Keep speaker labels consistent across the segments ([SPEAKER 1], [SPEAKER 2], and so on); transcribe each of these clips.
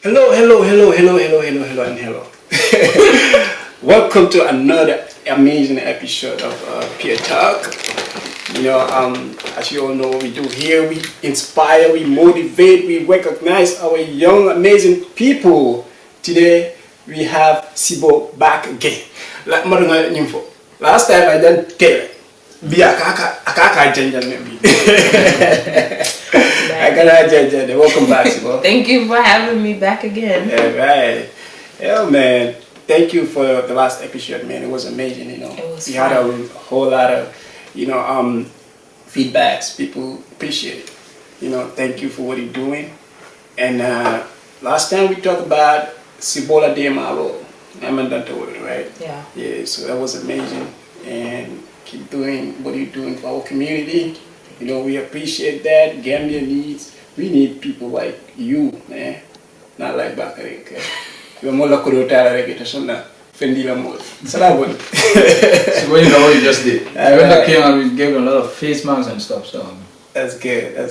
[SPEAKER 1] Hello, and hello. Welcome to another amazing episode of Peer Talk. As you all know, what we do here, we inspire, we motivate, we recognize our young, amazing people. Today, we have Sibo back again. Like last time I didn't tell it. Be a kaka ginger maybe. Welcome back, Sibo.
[SPEAKER 2] Thank you for having me back again.
[SPEAKER 1] Yeah, right. Yeah, man. Thank you for the last episode, man. It was amazing,
[SPEAKER 2] It was
[SPEAKER 1] We
[SPEAKER 2] fun.
[SPEAKER 1] had a whole lot of, feedbacks. People appreciate it. Thank you for what you're doing. And last time we talked about Sibola Demaro. I'm not told it, right?
[SPEAKER 2] Yeah.
[SPEAKER 1] Yeah, so that was amazing. And keep doing what you're doing for our community. We appreciate that. Gambia needs, we need people like you, man. Not like Bekai, okay? You're more like a so
[SPEAKER 3] what you just did. When that came out, we gave a lot of face masks and stuff. So
[SPEAKER 1] That's good. Yeah,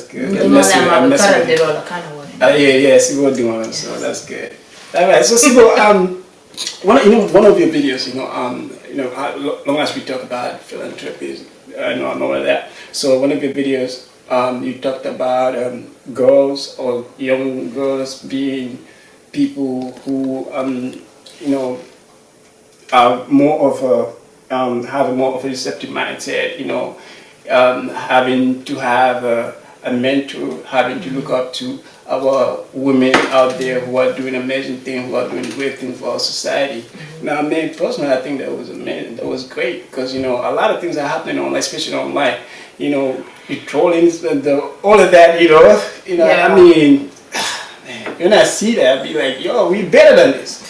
[SPEAKER 1] Sibo doing so that's good. Alright, so Sibo, one of your videos, long as we talk about philanthropy, I know all of that. So one of your videos, you talked about girls or young girls being people who are more of a have a more of a receptive mindset. Having to have a mentor, having to look up to our women out there who are doing amazing things, who are doing great things for our society. Now, man, personally, I think that was amazing. That was great because a lot of things are happening online, especially online. The trollings and all of that.
[SPEAKER 2] Yeah.
[SPEAKER 1] I mean, man, when I see that, I be like, yo, we better than this.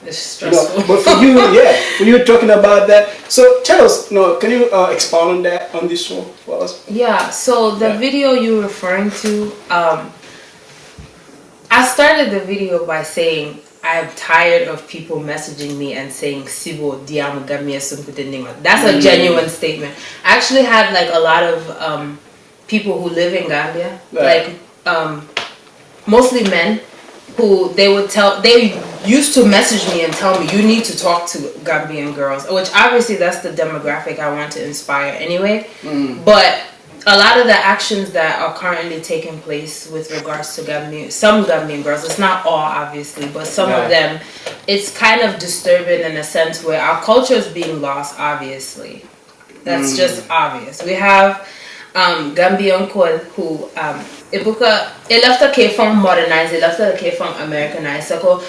[SPEAKER 2] It's stressful.
[SPEAKER 1] But for you, for you talking about that. So tell us, can you expound on that on this show for us?
[SPEAKER 2] Yeah, so the video you're referring to, I started the video by saying I'm tired of people messaging me and saying Sibo Yaa That's a genuine statement. I actually had like a lot of people who live in Gambia, like mostly men, who they used to message me and tell me you need to talk to Gambian girls, which obviously that's the demographic I want to inspire anyway. But a lot of the actions that are currently taking place with regards to some Gambian girls, it's not all obviously, but some of them, it's kind of disturbing in a sense where our culture is being lost, obviously. That's just obvious. We have Gambian girl who it left the K from modernized, it left the K from Americanized. So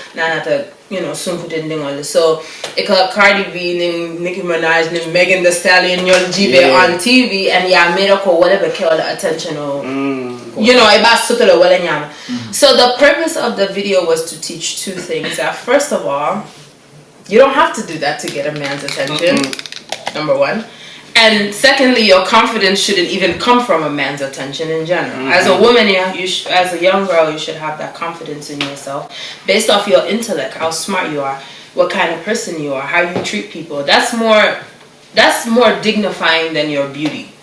[SPEAKER 2] so it got Cardi B, Nicki Minaj, Megan Thee Stallion, Jibe on TV, and made up or whatever kill the attention or So the purpose of the video was to teach two things. That first of all, you don't have to do that to get a man's attention. Number one. And secondly, your confidence shouldn't even come from a man's attention in general. As a woman, as a young girl, you should have that confidence in yourself based off your intellect, how smart you are, what kind of person you are, how you treat people. That's more dignifying than your beauty,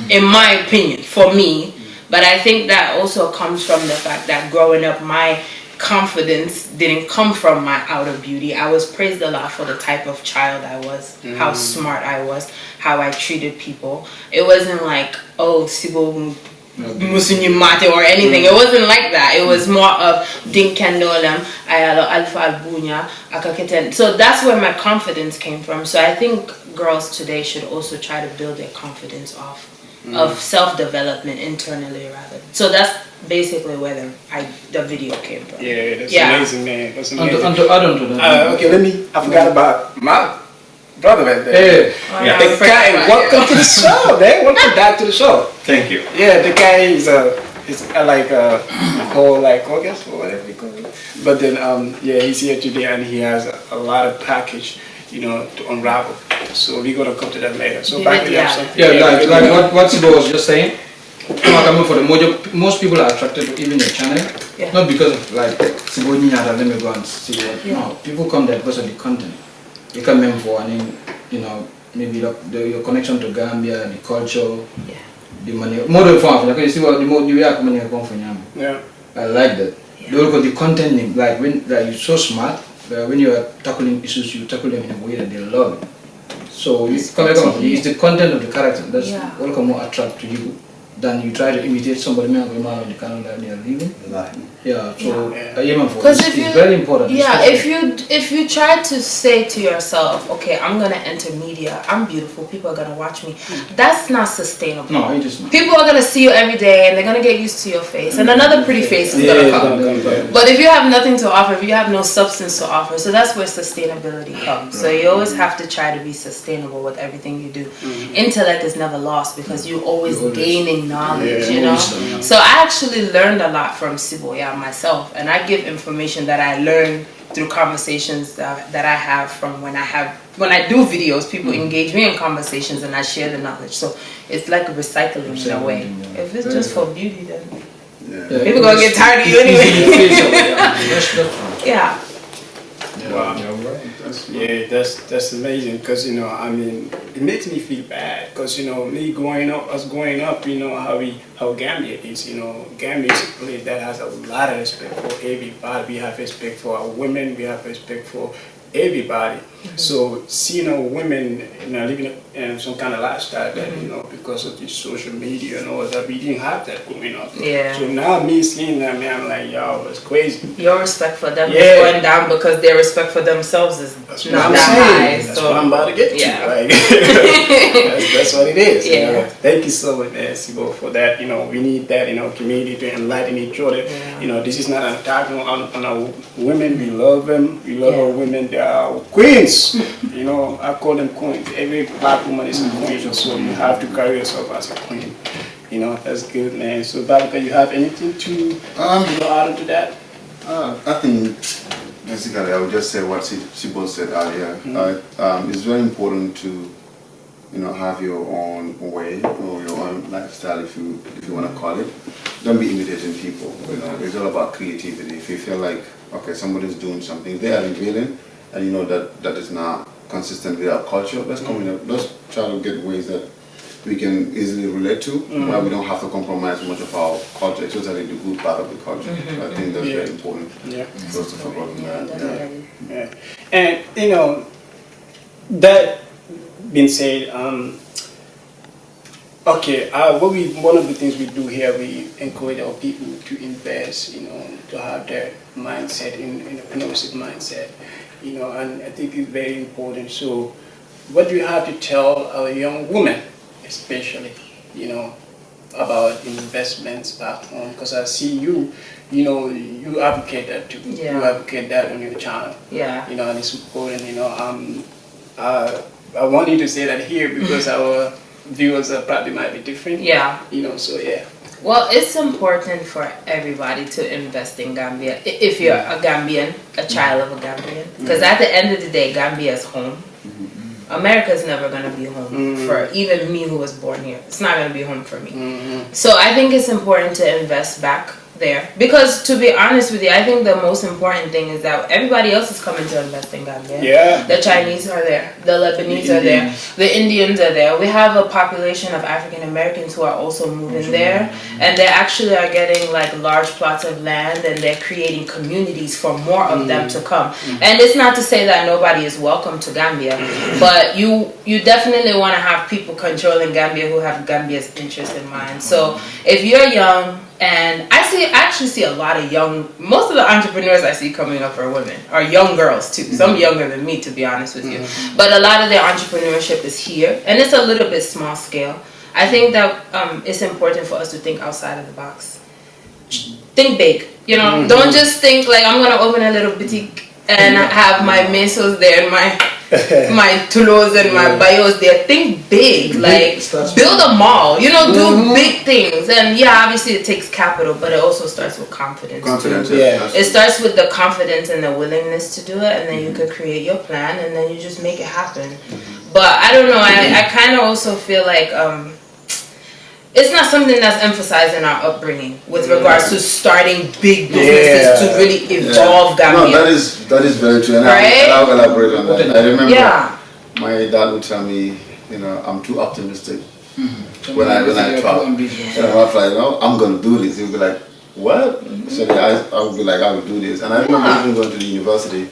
[SPEAKER 2] in my opinion, for me. But I think that also comes from the fact that growing up, my confidence didn't come from my outer beauty. I was praised a lot for the type of child I was, how smart I was, how I treated people. It wasn't like, oh, Sibo Musunyimate or anything. It wasn't like that. It was more of Dinkandolam, Ayalo Alpha Albunya, Akaketen. So that's where my confidence came from. So I think girls today should also try to build their confidence off of self-development internally rather. So that's basically where the video came from.
[SPEAKER 1] Yeah, that's amazing, man. That's amazing.
[SPEAKER 3] Okay,
[SPEAKER 1] I forgot about my brother right there.
[SPEAKER 3] Hey.
[SPEAKER 1] Bekai, welcome to the show, man. Welcome back to the show.
[SPEAKER 4] Thank you.
[SPEAKER 1] Yeah, Bekai is like a whole like August or whatever you call it. But then he's here today and he has a lot of package, to unravel. So we're gonna come to that later. So back to you.
[SPEAKER 3] Like what Sibo was just saying. For the most people are attracted to even your channel, not because of like Sibo Yaa, let me go and see what. No, people come there because of the content. You come in for maybe your connection to Gambia, the culture, the money. More than fun, you see what the more you are coming from.
[SPEAKER 1] Yeah.
[SPEAKER 3] I like that. The whole the content name, like when you're so smart, when you are tackling issues, you tackle them in a way that they love it. So it's the content of the character that's welcome more attract to you than you try to imitate somebody on the channel that they are living. Yeah, so it's very important.
[SPEAKER 2] Yeah, if you try to say to yourself, okay, I'm gonna enter media, I'm beautiful, people are gonna watch me, that's not sustainable.
[SPEAKER 3] No, it is not.
[SPEAKER 2] People are gonna see you every day and they're gonna get used to your face, and another pretty face is gonna come. But if you have nothing to offer, if you have no substance to offer, so that's where sustainability comes. So you always have to try to be sustainable with everything you do. Intellect is never lost because you're always gaining knowledge, you know. So I actually learned a lot from Sibo Yaa myself, and I give information that I learned through conversations that I have from when I do videos. People engage me in conversations and I share the knowledge. So it's like recycling in a way. If it's just for beauty, then people gonna get tired of you anyway. Yeah.
[SPEAKER 1] Wow. That's amazing, because I mean, it makes me feel bad, because me growing up, how Gambia is. Gambia is a place that has a lot of respect for everybody. We have respect for our women. We have respect for everybody. So seeing our women living some kind of lifestyle that because of the social media and all that, we didn't have that growing up. So now me seeing that, man, I'm like, yo, it's crazy.
[SPEAKER 2] Your respect for them is going down because their respect for themselves is not that high.
[SPEAKER 1] That's what I'm about to get to. Like, that's what it is. Thank you so much, Sibo, for that. We need that in our community to enlighten each other. This is not an attack on our women. We love them. We love our women. They are our queens. I call them queens. Every black woman is a queen, so you have to carry yourself as a queen. That's good, man. So, Babika, you have anything to add into that?
[SPEAKER 4] I think basically I would just say what Sibo said earlier. It's very important to have your own way or your own lifestyle, if you want to call it. Don't be imitating people. It's all about creativity. If you feel like somebody's doing something, they are revealing, and that is not consistent with our culture, let's try to get ways that we can easily relate to, where we don't have to compromise much of our culture, especially the good part of the culture. I think that's very important. First of all,
[SPEAKER 1] And that being said, one of the things we do here, we encourage our people to invest, to have their mindset in entrepreneurship mindset, and I think it's very important. So, what do you have to tell our young women, especially, about investments back home? Because I see you advocate that too. You advocate that on your channel. And it's important. I want you to say that here because our viewers probably might be different.
[SPEAKER 2] Well, it's important for everybody to invest in Gambia. If you're a Gambian, a child of a Gambian, because at the end of the day, Gambia is home. America's never going to be home for even me who was born here. It's not going to be home for me. So I think it's important to invest back there, because to be honest with you, I think the most important thing is that everybody else is coming to invest in Gambia. The Chinese are there, the Lebanese are there, the Indians are there. We have a population of African Americans who are also moving there, and they actually are getting like large plots of land, and they're creating communities for more of them to come. And it's not to say that nobody is welcome to Gambia, but you definitely want to have people controlling Gambia who have Gambia's interest in mind. So if you're young, and I actually see a lot of most of the entrepreneurs I see coming up are women, are young girls too. Some younger than me, to be honest with you. But a lot of their entrepreneurship is here, and it's a little bit small scale. I think that it's important for us to think outside of the box. Think big, Don't just think like I'm gonna open a little boutique and have my mesos there and my tulos and my bios there. Think big, like build a mall, do big things. And obviously it takes capital, but it also starts with confidence. It starts with the confidence and the willingness to do it, and then you could create your plan, and then you just make it happen. But I don't know, I kind of also feel like it's not something that's emphasized in our upbringing with regards to starting big businesses to really evolve Gambia.
[SPEAKER 4] No, that is very true, and I'll elaborate on that. I remember my dad would tell me, I'm too optimistic when I travel. And I'm like, I'm going to do this. He would be like, what? So I would be like, I would do this. And I remember even going to the university,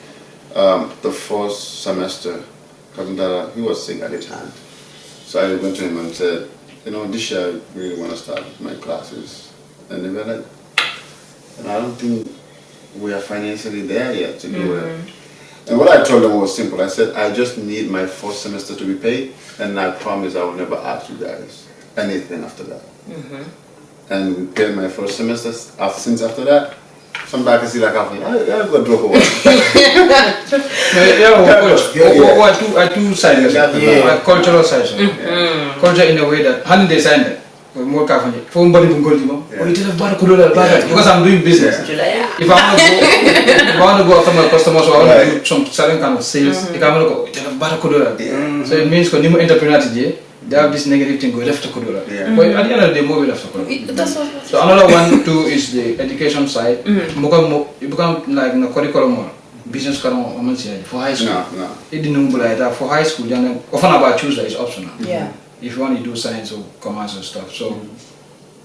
[SPEAKER 4] the first semester, because he was sick at the time. So I went to him and said, this year I really want to start my classes. And they were like, I don't think we are financially there yet to do it. And what I told them was simple. I said, I just need my first semester to be paid, and I promise I will never ask you guys anything after that. And we paid my first semester. Since after that, somebody can see like I've got drop away.
[SPEAKER 3] Two sides. Cultural sides. Culture in a way that how did they sign that? More carefully. For somebody from Goldimo, because I'm doing business. If I want to go after my customers or I want to do some certain kind of sales, if I want to go, so it means when you entrepreneur today, they have this negative thing go left to Kodura. But at the end of the day, more left to Kodura. So another one too is the education side. You become like in a curriculum business for high school. No. It didn't like that. For high school, then often about Tuesday is optional.
[SPEAKER 2] Yeah.
[SPEAKER 3] If you want to do science or commerce and stuff. So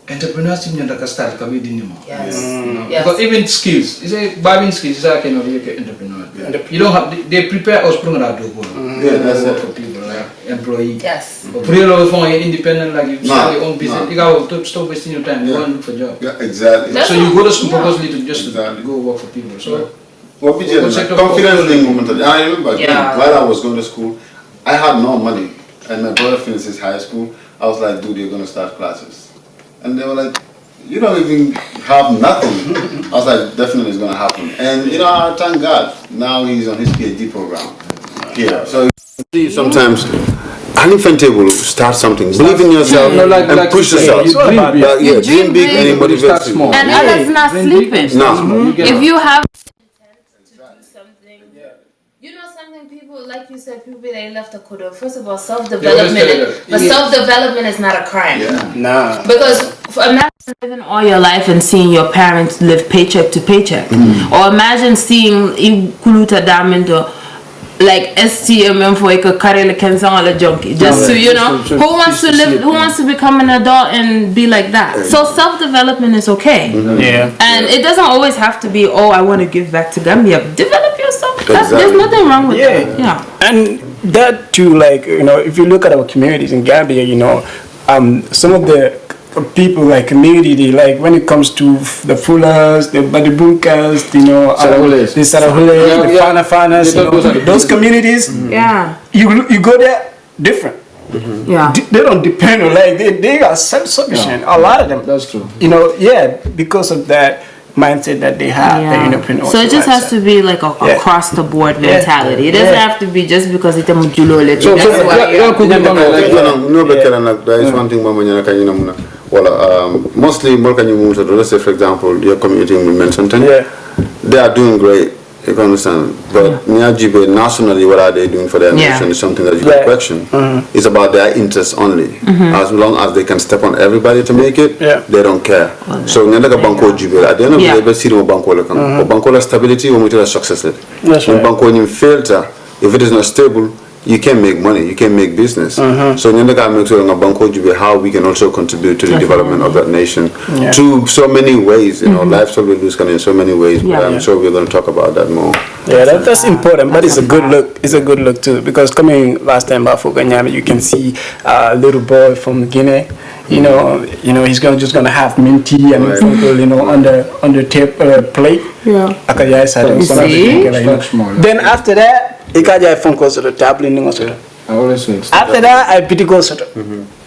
[SPEAKER 3] entrepreneurship can start can be dinner.
[SPEAKER 2] Yes.
[SPEAKER 3] Because even skills, you say barbing skills is a kind of entrepreneur. You don't have they prepare us to
[SPEAKER 4] that's
[SPEAKER 3] work for people like employee.
[SPEAKER 2] Yes.
[SPEAKER 3] But pretty lot of independent like you start your own business. You gotta stop wasting your time. You go and look for a job.
[SPEAKER 4] Yeah, exactly.
[SPEAKER 3] So you go to school purposely to just go work for people. So
[SPEAKER 4] what confidence thing momentarily. I remember while I was going to school, I had no money. And my brother finished his high school. I was like, dude, you're going to start classes. And they were like, you don't even have nothing. I was like, definitely it's going to happen. And I thank God. Now he's on his PhD program here. So sometimes an infant will start something. Believe in yourself and push yourself. Dream big and it motivates you.
[SPEAKER 2] And others not sleeping.
[SPEAKER 4] No.
[SPEAKER 2] If you have people, like you said, people they left a kudo. First of all, self-development is not a crime.
[SPEAKER 1] No.
[SPEAKER 2] Because imagine living all your life and seeing your parents live paycheck to paycheck. Or imagine seeing Kuluta Damindo like STM for a career like junkie. Just to who wants to live, who wants to become an adult and be like that. So self-development is okay. And it doesn't always have to be, I want to give back to Gambia. Develop yourself. There's nothing wrong with that. Yeah.
[SPEAKER 1] And that too, like, if you look at our communities in Gambia, some of the people like community, they like when it comes to the Fullers, the Badibunkas, the Sarahules, the Fanas, those communities, you go there different. They don't depend on they are self-sufficient. A lot of them.
[SPEAKER 3] That's true.
[SPEAKER 1] Because of that mindset that they have.
[SPEAKER 2] So it just has to be like a across the board mentality. It doesn't have to be just because it's a mujulo.
[SPEAKER 4] There is one thing mostly let's say for example your community movement something they are doing great, you can understand, but nationally what are they doing for their nation is something that you can question. It's about their interests only. As long as they can step on everybody to make it, they don't care. So at the end of the day see banko stability or success when banko failure, if it is not stable, you can make money, you can make business. So make sure how we can also contribute to the development of that nation through so many ways. Lifestyle will lose in so many ways. But I'm sure we're going to talk about that more.
[SPEAKER 1] That's important, but it's a good look. It's a good look too, because coming last time back for Ganyama, you can see a little boy from Guinea. He's just gonna have minty and on the plate. Then after that, I phone calls to the tablet. After that, I pity goes.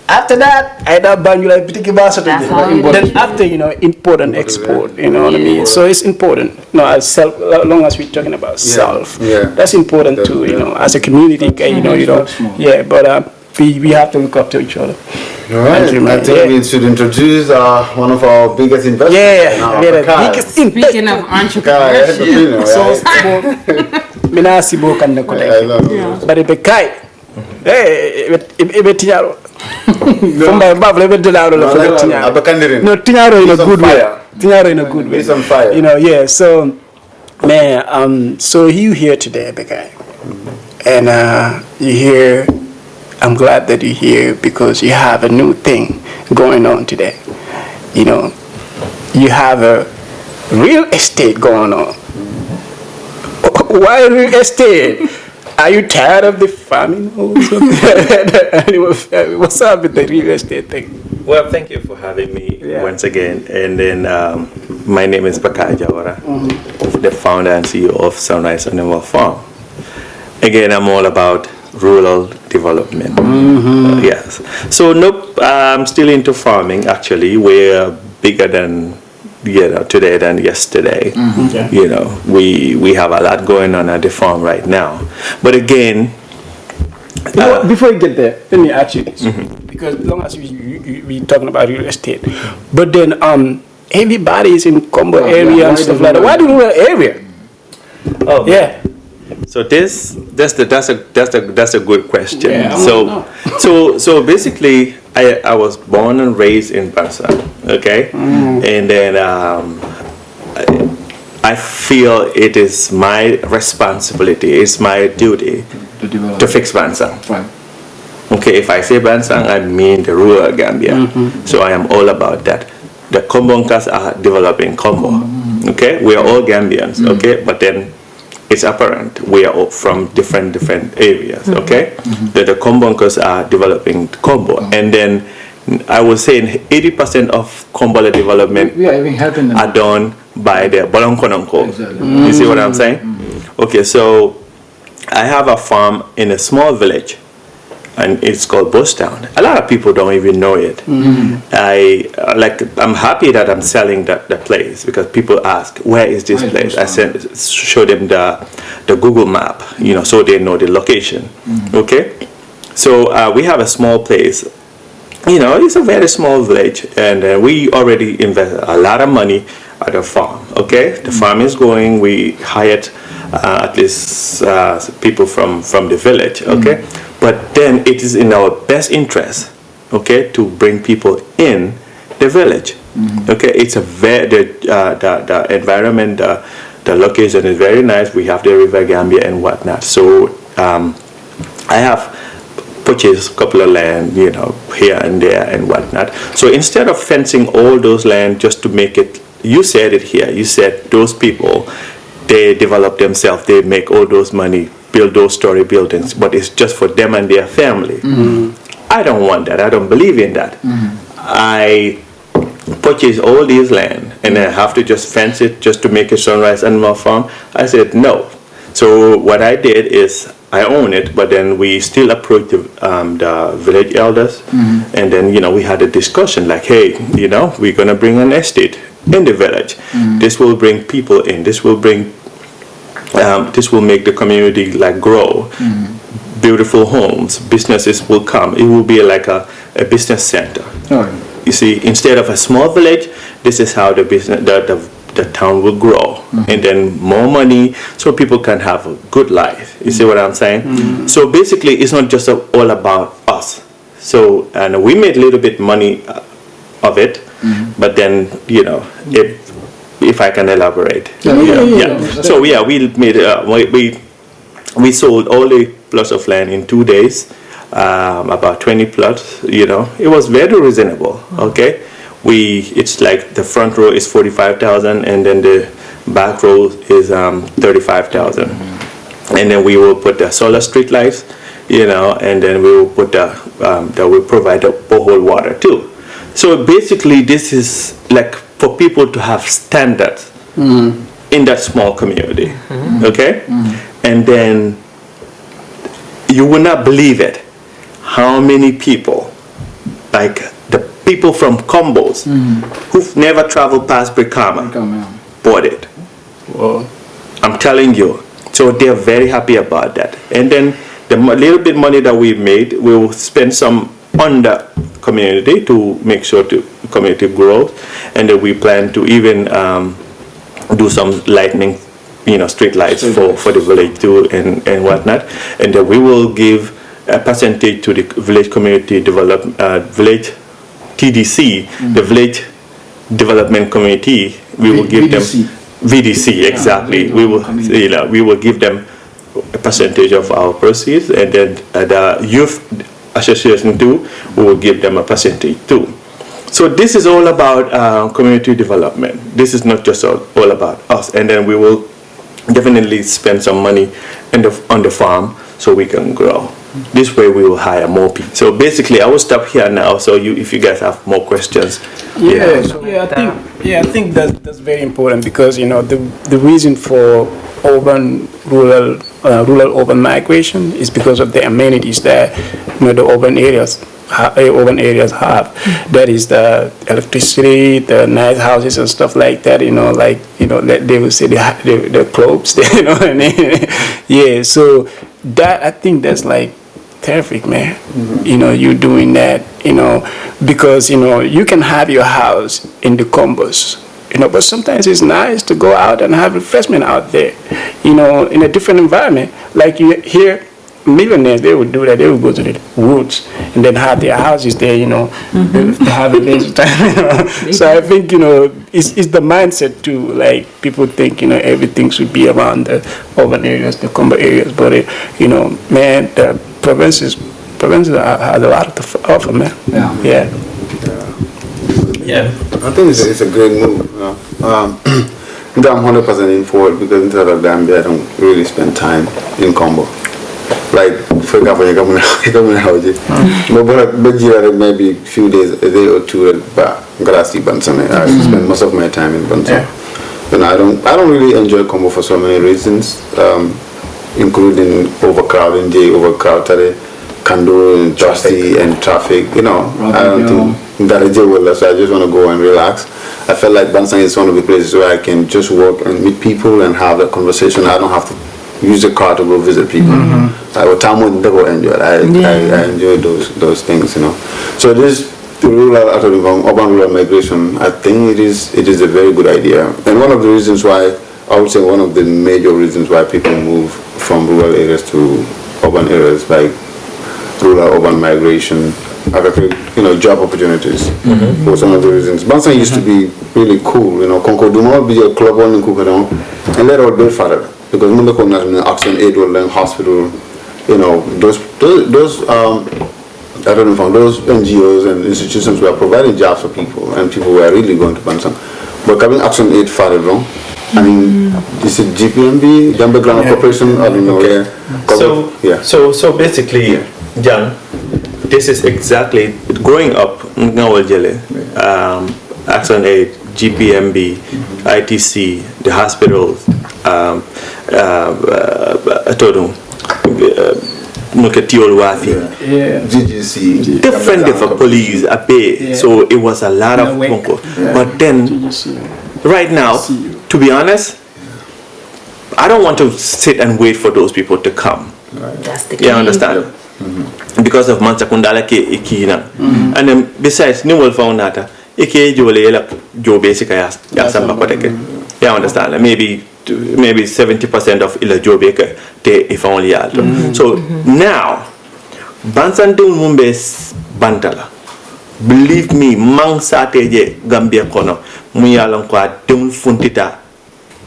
[SPEAKER 1] After that, I don't ban you like pity bass. Then after import and export, what I mean. So it's important. As long as we're talking about self, that's important too. As a community, but we have to look up to each other.
[SPEAKER 4] All right, I think we should introduce one of our biggest investors.
[SPEAKER 2] Speaking of entrepreneurs,
[SPEAKER 1] Sibo Yaa, but Bekai, Tiñaro. From my Bible, no, Tiñaro in a good way. Tiñaro in a good way.
[SPEAKER 4] He's on fire.
[SPEAKER 1] So, man, so you here today, Bekai, and you here. I'm glad that you're here because you have a new thing going on today. you have a real estate going on. Why real estate? Are you tired of the farming or something? What's up with the real estate thing?
[SPEAKER 5] Well, thank you for having me once again. And then my name is Bekai Jawara, the founder and CEO of Sunrise Animal Farm. Again, I'm all about rural development. Yes. So nope, I'm still into farming. Actually, we're bigger than today than yesterday. You know, we have a lot going on at the farm right now. But again,
[SPEAKER 1] before you get there, let me ask you this, because long as we talking about real estate, but then everybody is in Combo area and stuff like that. Why the rural area?
[SPEAKER 5] oh
[SPEAKER 1] Yeah.
[SPEAKER 5] So that's a good question.
[SPEAKER 1] Yeah,
[SPEAKER 5] So basically, I was born and raised in Bansa, okay, and then I feel it is my responsibility, it's my duty to fix Bansa.
[SPEAKER 3] Right.
[SPEAKER 5] Okay, if I say Bansang, I mean the rural Gambia. So I am all about that. The Kombonkas are developing Kombo. Okay, we are all Gambians. Okay, but then it's apparent we are all from different areas. Okay, the Kombonkas are developing Kombo, and then I would say 80% of Kombola development
[SPEAKER 3] We are even helping them.
[SPEAKER 5] are done by the Bolonkononko.
[SPEAKER 3] Exactly.
[SPEAKER 5] You see what I'm saying? Okay, so I have a farm in a small village, and it's called Bustown. A lot of people don't even know it. I'm happy that I'm selling the place, because people ask, where is this place? I show them the Google map, you know, so they know the location. Okay, so we have a small place. You know, it's a very small village, and we already invested a lot of money at the farm. Okay, the farm is going. We hired at least people from the village. Okay, but then it is in our best interest, okay, to bring people in the village. Okay, it's a the environment, the location is very nice. We have the River Gambia and whatnot. So I have purchased a couple of land, you know, here and there and whatnot. So instead of fencing all those land just to make it, you said it here, you said those people, they develop themselves, they make all those money, build those story buildings, but it's just for them and their family. I don't want that. I don't believe in that. I purchase all these land and I have to just fence it just to make a Sunrise Animal Farm. I said no. So what I did is I own it, but then we still approached the village elders, and then, you know, we had a discussion like, hey, you know, we're gonna bring an estate in the village. This will bring people in. This will bring this will make the community like grow. Beautiful homes, businesses will come. It will be like a business center. You see, instead of a small village, this is how the business the town will grow, and then more money, so people can have a good life. You see what I'm saying? So basically, it's not just all about us. So, and we made a little bit money of it, but then, you know, if I can elaborate. So yeah, we made we sold all the plots of land in 2 days, about 20 plots. You know, it was very reasonable. Okay. It's like the front row is 45,000, and then the back row is 35,000, and then we will put the solar street lights, you know, and then we will put that will provide the borehole water too. So basically, this is like for people to have standards in that small community, okay, and then you will not believe it, how many people, like people from combos who've never traveled past Brikama bought it.
[SPEAKER 1] Whoa.
[SPEAKER 5] I'm telling you. So they're very happy about that. And then the little bit money that we made, we will spend some on the community to make sure the community grows. And then we plan to even do some lightning, you know, street lights for the village too, and whatnot. And then we will give a percentage to the village community village TDC, the Village Development Committee. We will give them VDC, exactly. We will, you know, we will give them a percentage of our proceeds, and then the youth association too, we will give them a percentage too. So this is all about community development. This is not just all about us. And then we will definitely spend some money on the farm so we can grow. This way we will hire more people. So basically I will stop here now. So if you guys have more questions.
[SPEAKER 1] I think that's very important, because the reason for rural urban migration is because of the amenities that the urban areas have. That is the electricity, the nice houses and stuff like that. They will say the clubs. You know what I mean? Yeah. So that, I think that's like terrific, man. You doing that. Because you can have your house in the combos. But sometimes it's nice to go out and have refreshment out there, in a different environment. Like you hear, millionaires, they would do that. They would go to the woods and then have their houses there, to have a lazy time. So I think, it's the mindset too. Like people think, everything should be around the urban areas, the combo areas. But, man, the provinces has a lot to offer, man.
[SPEAKER 4] Yeah, I think it's a great move. I'm 100% in for it, because instead of Gambia, I don't really spend time in Combo. Like, for example, you come in house, but maybe a few days, a day or two, but I see Bansan. I spend most of my time in Bansan. And I don't really enjoy Combo for so many reasons, including overcrowding, overcrowded, Kando and dusty and traffic. I don't think that I deal with that, so I just want to go and relax. I felt like Bansan is one of the places where I can just walk and meet people and have a conversation. I don't have to use a car to go visit people. I enjoy those things, So this urban rural migration, I think it is a very good idea. And one of the reasons why, I would say one of the major reasons why people move from rural areas to urban areas, like rural urban migration, job opportunities was one of the reasons. Bansan used to be really cool, Concord do not be a club one in Kukadon, and let all build further, because Mundako National Action Aid and hospital, those NGOs and institutions were providing jobs for people, and people were really going to Bansan. But coming Action Aid further wrong, I mean, is it GPMB, Gambia Ground Corporation, I don't know.
[SPEAKER 5] So basically, Jan, this is exactly growing up in Action Aid, GPMB, ITC, the hospitals, GGC, different police, so it was a lot of phone. But then, right now, to be honest, I don't want to sit and wait for those people to come.
[SPEAKER 2] That's the key.
[SPEAKER 5] You understand? Because of Mansakundala ke ikina, and then besides, new world found that ike jole jo basic ya samba koteke. You understand? Maybe 70% of ila jo beke te if only alto. So now, Bansan de Mumbe Bantala. Believe me, mang sateje Gambia kono muyalan kwa deun funtita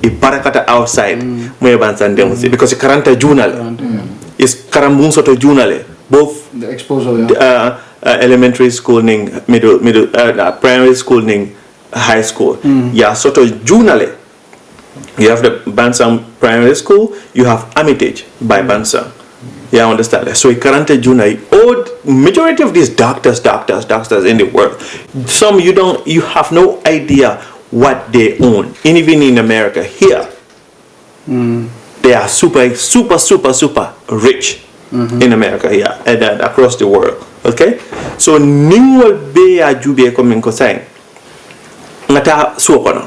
[SPEAKER 5] I parakata outside muya Bansan de because karanta journal. Is karambung soto junale both
[SPEAKER 3] the exposure
[SPEAKER 5] elementary school ning middle primary school ning high school soto junale. You have the Bansang primary school, you have Armitage by Bansang. Yeah, understand. So karante junai majority of these doctors in the world, some you have no idea what they own. And even in America here, they are super rich in America here and across the world. Okay? So new be a jube coming cosine. Ngata suokono.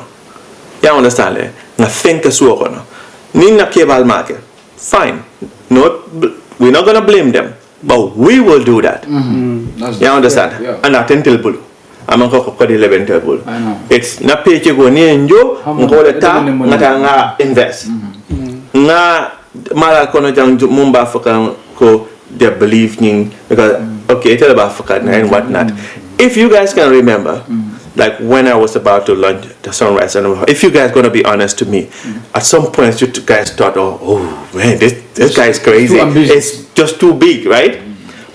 [SPEAKER 5] You understand? Na think suokono. Nina kebal market. Fine. We're not gonna blame them. But we will do that. You understand? And attentil bulu. Amanko kokodi 11 table. It's na page go ni enjo ngoleta ngata nga invest. Na mala kono jang mumba Africa ko they believe in because okay tell about Africa and whatnot. If you guys can remember, like when I was about to launch the Sunrise, and if you guys gonna be honest to me, at some point you guys thought, oh man, this guy is crazy. It's just too big, right?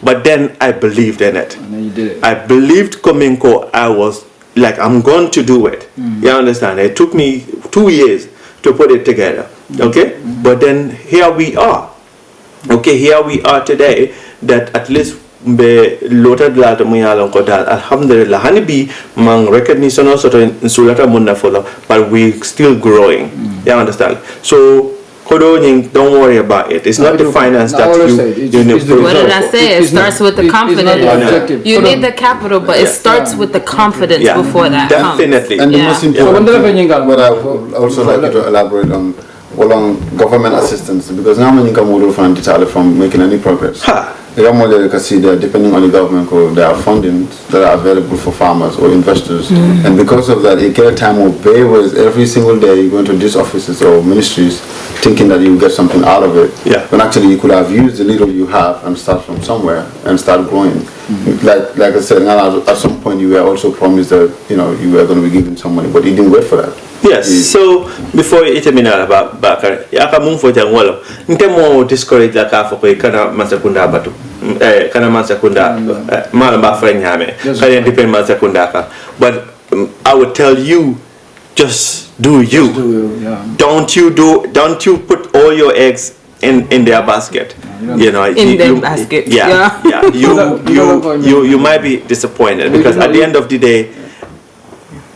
[SPEAKER 5] But then I believed in it.
[SPEAKER 3] And then you did it.
[SPEAKER 5] I believed Kominko. I was like, I'm going to do it. You understand? It took me 2 years to put it together. Okay? But then here we are. Okay, here we are today, that at least be loaded lalta muyalong ko dal alhamdulillah hani bi mang recognition also to insulata muna follow, but we still growing. You understand? So don't worry about it. It's not the finance that you need.
[SPEAKER 2] What did I say? It starts with the confidence. You need the capital, but it starts with the confidence before that.
[SPEAKER 5] Definitely.
[SPEAKER 4] And the most important, what I would also like you to elaborate on, government assistance, because now many come from making any progress. Depending on the government, there are funding that are available for farmers or investors, and because of that, you get a time of pay where every single day you go into these offices or ministries thinking that you get something out of it, when actually you could have used the little you have and start from somewhere and start growing. Like I said, at some point you were also promised that you were going to be given some money, but you didn't wait for that.
[SPEAKER 5] Yes, so before you terminate about Bakar, yaka mung for jangwalo. Nte mo discourage la ka foko kana mansakunda batu. Kana mansakunda malamba friend yame. Kana depend mansakunda ka. But I would tell you, just do you. Don't you put all your eggs in their basket. In
[SPEAKER 2] their basket.
[SPEAKER 5] Yeah. You might be disappointed because at the end of the day,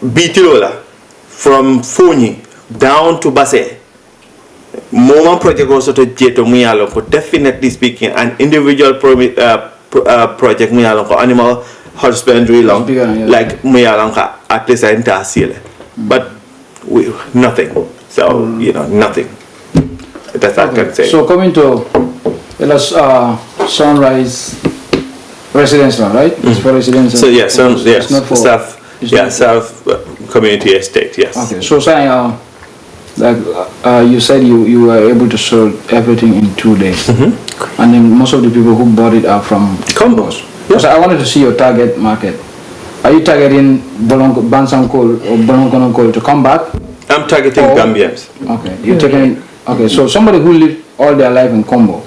[SPEAKER 5] Bitilola. From Funi down to Basse, Moma project also to Jeto Muyalonko, definitely speaking, an individual project Muyalonko, animal husbandry long, like Muyalonka, at least entire seal. But nothing. So, nothing. That's all I can say.
[SPEAKER 3] So coming to Sunrise residential, right? It's for residential.
[SPEAKER 5] So yes,
[SPEAKER 3] it's not for
[SPEAKER 5] South Community Estate, yes.
[SPEAKER 3] Okay, so saying you said you were able to sell everything in 2 days, and then most of the people who bought it are from
[SPEAKER 5] Combos.
[SPEAKER 3] So I wanted to see your target market. Are you targeting Bansankol or Bolongonokol to come back?
[SPEAKER 5] I'm targeting Gambians.
[SPEAKER 3] Okay, you're taking. Okay, so somebody who lived all their life in Combo,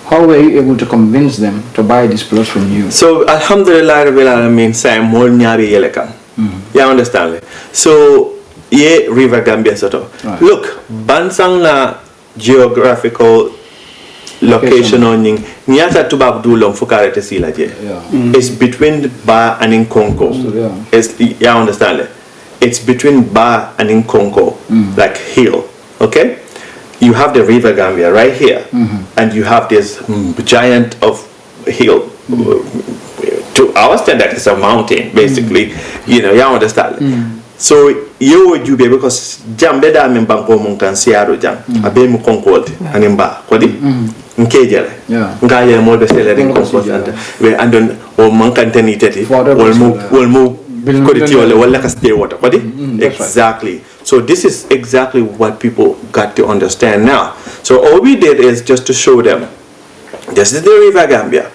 [SPEAKER 3] how were you able to convince them to buy this plot from you?
[SPEAKER 5] So Alhamdulillah, I mean, say more nyabi yelekam. You understand? So, River Gambia soto. Right. Look, Bansang na geographical location on Nyata Tubab Dulong Fukarete Sila je. It's between Ba and Nkonko. You understand? It's between Ba and Nkonko, like hill. Okay? You have the River Gambia right here, and you have this giant of hill. To our standard, it's a mountain, basically. You understand. So you would be because jambe da min banko mun kan siaro jam abe mu konkolti animba kodi nkejere ngaye mo be selere konkolti we andon o man kan tani tati wol mu kodi ti wala ka stay water kodi exactly. So this is exactly what people got to understand now. So all we did is just to show them this is the River Gambia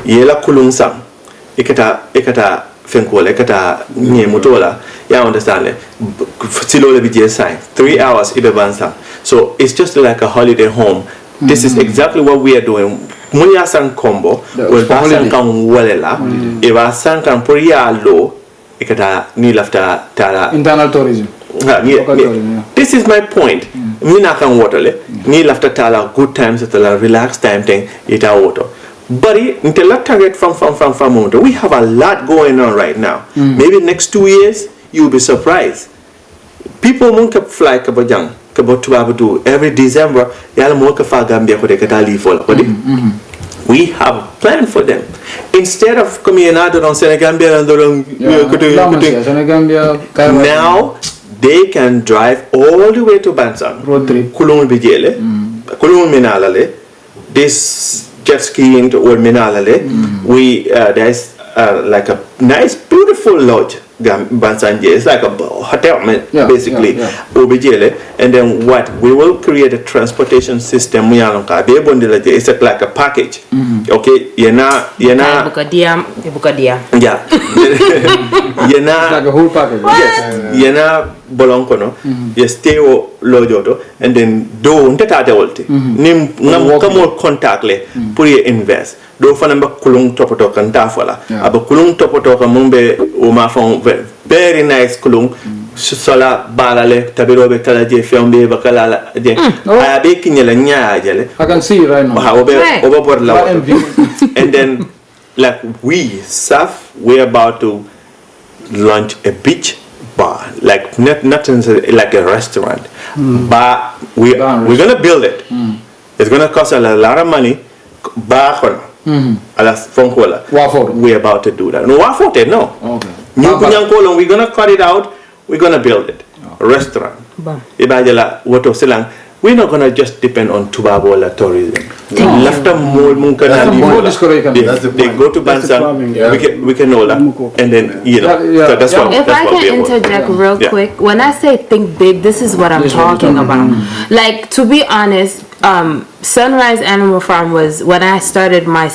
[SPEAKER 5] yela kulungsam ikata fenkola ikata nyemutola. You understand? Silole BJ sign 3 hours ibebansa. So it's just like a holiday home. This is exactly what we are doing. Munya san combo, well basan kan walela, eba san kan puriya lo, ikata ni lafta tara
[SPEAKER 3] internal tourism.
[SPEAKER 5] This is my point. Mina kan waterle, ni lafta tala good times tala relaxed time thing ita water. But until that target from we have a lot going on right now. Maybe next 2 years you'll be surprised. People won't fly kabajang kabatu every December. We have a plan for them. Instead of coming out on Senegambia and now they can drive all the way to Bansang.
[SPEAKER 3] Road trip.
[SPEAKER 5] Kulung Bijele, Kulung Minalale. This jet skiing to Old Minalale. There's like a nice, beautiful lodge. Bansanje. It's like a hotel, basically. Obijele. And then what? We will create a transportation system. It's like a package. Okay? Yena.
[SPEAKER 2] Yeah.
[SPEAKER 5] Yena.
[SPEAKER 3] It's like a whole package.
[SPEAKER 5] Yes. Yena bolonkono ye stay o lojoto and then do ntata wolte nim ngam kamo contact le pour ye invest do fana ba kulung topoto kan tafola aba kulung topoto ka mumbe o ma fon very nice kulung sola balale tabirobe kala je fiambe ba kala je aya be kinyela nyaaje le
[SPEAKER 3] I can see you right now.
[SPEAKER 5] Over board and then like we're about to launch a beach bar, like not like a restaurant, but we're gonna build it. It's gonna cost a lot of money. Bar we're about to do that. No, okay. We're gonna cut it out. We're gonna build it. A restaurant. We're not gonna just depend on Tubabola tourism. They go to Bansan, we can all that, and then so that's what.
[SPEAKER 6] If I can interject real quick, when I say think big, this is what I'm talking about. Like, to be honest, Sunrise Animal Farm was when I started my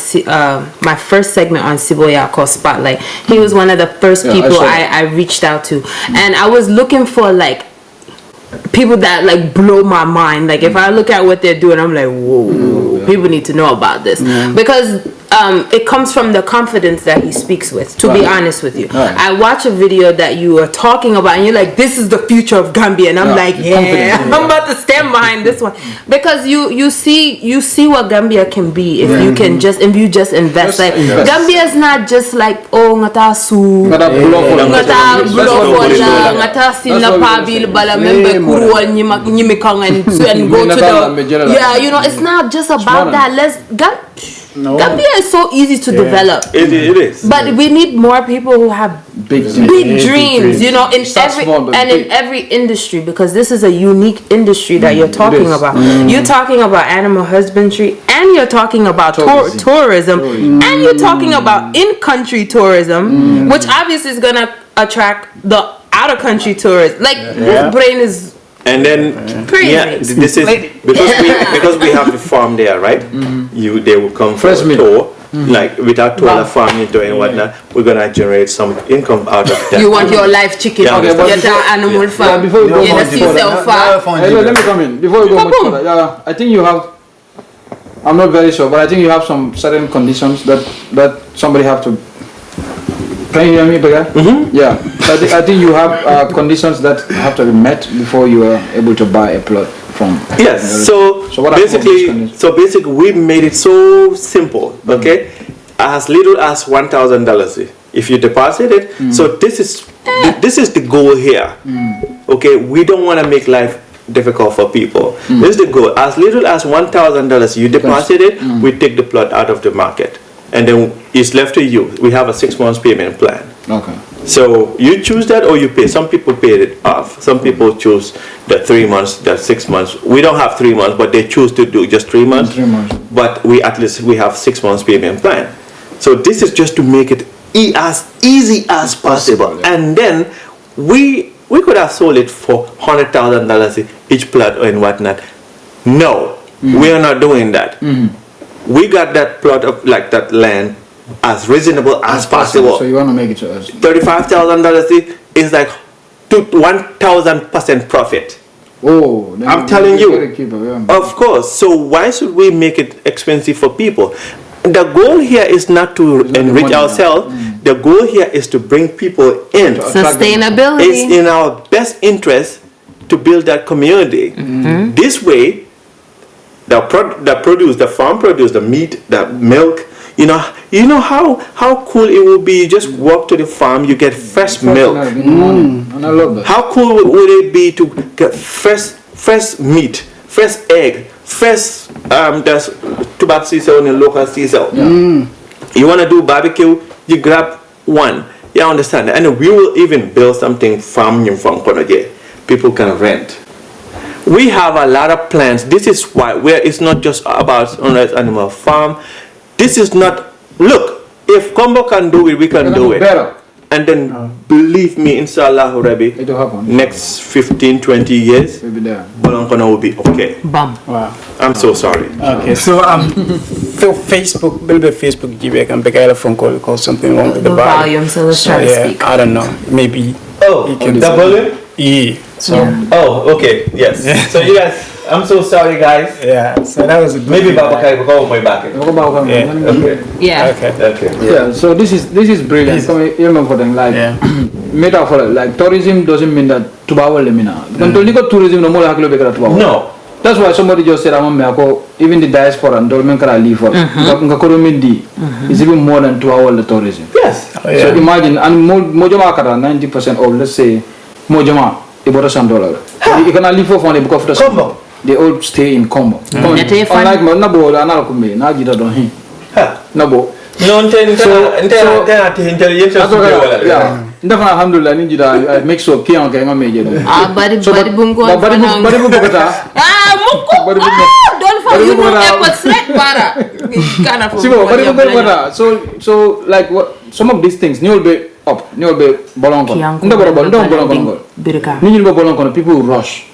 [SPEAKER 6] my first segment on Sibo Yaa called Spotlight. He was one of the first people I reached out to, and I was looking for like people that like blow my mind. Like if I look at what they're doing, I'm like, whoa, people need to know about this because it comes from the confidence that he speaks with, to be honest with you. I watch a video that you are talking about and you're like, this is the future of Gambia, and I'm like, I'm about to stand behind this one because you see what Gambia can be if you can just invest. Like Gambia is not just like ngata su ngata blofola ngata sinapabil bala membe kuruwa nyimikang and go to the it's not just about that. Gambia is so easy to develop.
[SPEAKER 5] It is.
[SPEAKER 6] But we need more people who have big dreams, in every industry, because this is a unique industry that you're talking about. You're talking about animal husbandry, and you're talking about tourism, and you're talking about in-country tourism, which obviously is going to attract the out-of-country tourists. Like, this brain is...
[SPEAKER 5] And then this is because we have the farm there, right? They will come for a tour, like without tour farming tour and whatnot. We're gonna generate some income out of that.
[SPEAKER 6] You want your live chicken, your animal farm,
[SPEAKER 3] before we go
[SPEAKER 6] let
[SPEAKER 3] me come in. Before we go much further, I think you have. I'm not very sure, but I think you have some certain conditions that somebody have to. Can you hear me, Bekai? Yeah. I think you have conditions that have to be met before you are able to buy a plot from.
[SPEAKER 5] Yes. So basically, we made it so simple. Okay, as little as $1,000 if you deposit it. So this is the goal here. Okay, we don't want to make life difficult for people. This is the goal. As little as $1,000 you deposit it, we take the plot out of the market. And then it's left to you. We have a 6 months payment plan.
[SPEAKER 3] Okay.
[SPEAKER 5] So you choose that or you pay. Some people pay it off. Some people choose the 3 months, the 6 months. We don't have 3 months, but they choose to do just 3 months.
[SPEAKER 3] 3 months.
[SPEAKER 5] But we have 6 months payment plan. So this is just to make it as easy as possible. And then we could have sold it for $100,000 each plot and whatnot. No, we are not doing that. We got that plot of that land as reasonable as possible.
[SPEAKER 3] So you want to make it to us?
[SPEAKER 5] $35,000 is like 1,000% profit.
[SPEAKER 3] Oh,
[SPEAKER 5] I'm telling you. Of course. So why should we make it expensive for people? The goal here is not to enrich ourselves. The goal here is to bring people in.
[SPEAKER 6] Sustainability.
[SPEAKER 5] It's in our best interest to build that community. This way, the farm produce, the meat, the milk. You know how cool it will be. You just walk to the farm, you get fresh milk.
[SPEAKER 3] And I love that.
[SPEAKER 5] How cool would it be to get fresh meat, fresh egg, fresh there's tobacco sisal and local sisal. You want to do barbecue, you grab one. You understand? And we will even build something from Konoje. People can rent. We have a lot of plans. This is why it's not just about Sunrise Animal Farm. This is not, look, if Combo can do it, we can do it.
[SPEAKER 3] Better.
[SPEAKER 5] And then believe me, inshallah, Rabbi,
[SPEAKER 3] it'll happen.
[SPEAKER 5] Next 15, 20 years,
[SPEAKER 3] we'll be there.
[SPEAKER 5] Bolonkona will be okay.
[SPEAKER 6] Bam.
[SPEAKER 1] Wow.
[SPEAKER 5] I'm so sorry.
[SPEAKER 1] Okay, so Facebook, Facebook, Jibek and Bekai phone call because something wrong with the volume.
[SPEAKER 6] So let's try to speak.
[SPEAKER 1] I don't know. Maybe.
[SPEAKER 5] Oh,
[SPEAKER 1] you can
[SPEAKER 5] the volume?
[SPEAKER 1] E. So
[SPEAKER 5] Oh, okay, yes. So you guys, I'm so sorry, guys.
[SPEAKER 1] yeah, so that was a good
[SPEAKER 5] Maybe
[SPEAKER 1] feedback.
[SPEAKER 5] Babakai will go my back.
[SPEAKER 6] Yeah.
[SPEAKER 5] Okay.
[SPEAKER 3] Yeah, so this is brilliant. Even for them, like metaphor, like tourism doesn't mean that tubawal lemina. When you go tourism, no more hakilo bekara tubawal.
[SPEAKER 5] No.
[SPEAKER 3] That's why somebody just said, even the diaspora and dolmen kara leave for is even more than 2 hours the tourism.
[SPEAKER 5] Yes.
[SPEAKER 1] Oh, yeah.
[SPEAKER 3] So imagine, and mojama kara 90% of, let's say, mojama ibora $100. You can leave for fun because of the
[SPEAKER 5] Combo.
[SPEAKER 3] They all stay in combo. Unlike nabo anala kumbe na jita don hin. Nabo.
[SPEAKER 5] No, intelligence.
[SPEAKER 3] Yeah. Ndafana alhamdulillah ni jita I make sure kian ke ngame je.
[SPEAKER 6] Bari bungo.
[SPEAKER 3] Bari bungo kata.
[SPEAKER 6] Muko. Don't fall. You know airport straight para.
[SPEAKER 3] Sibo, bari bungo kata. So like what some of these things you'll be up, you'll be bolong kon. Ndabara bolong kon. Ni be bolong kon people will rush.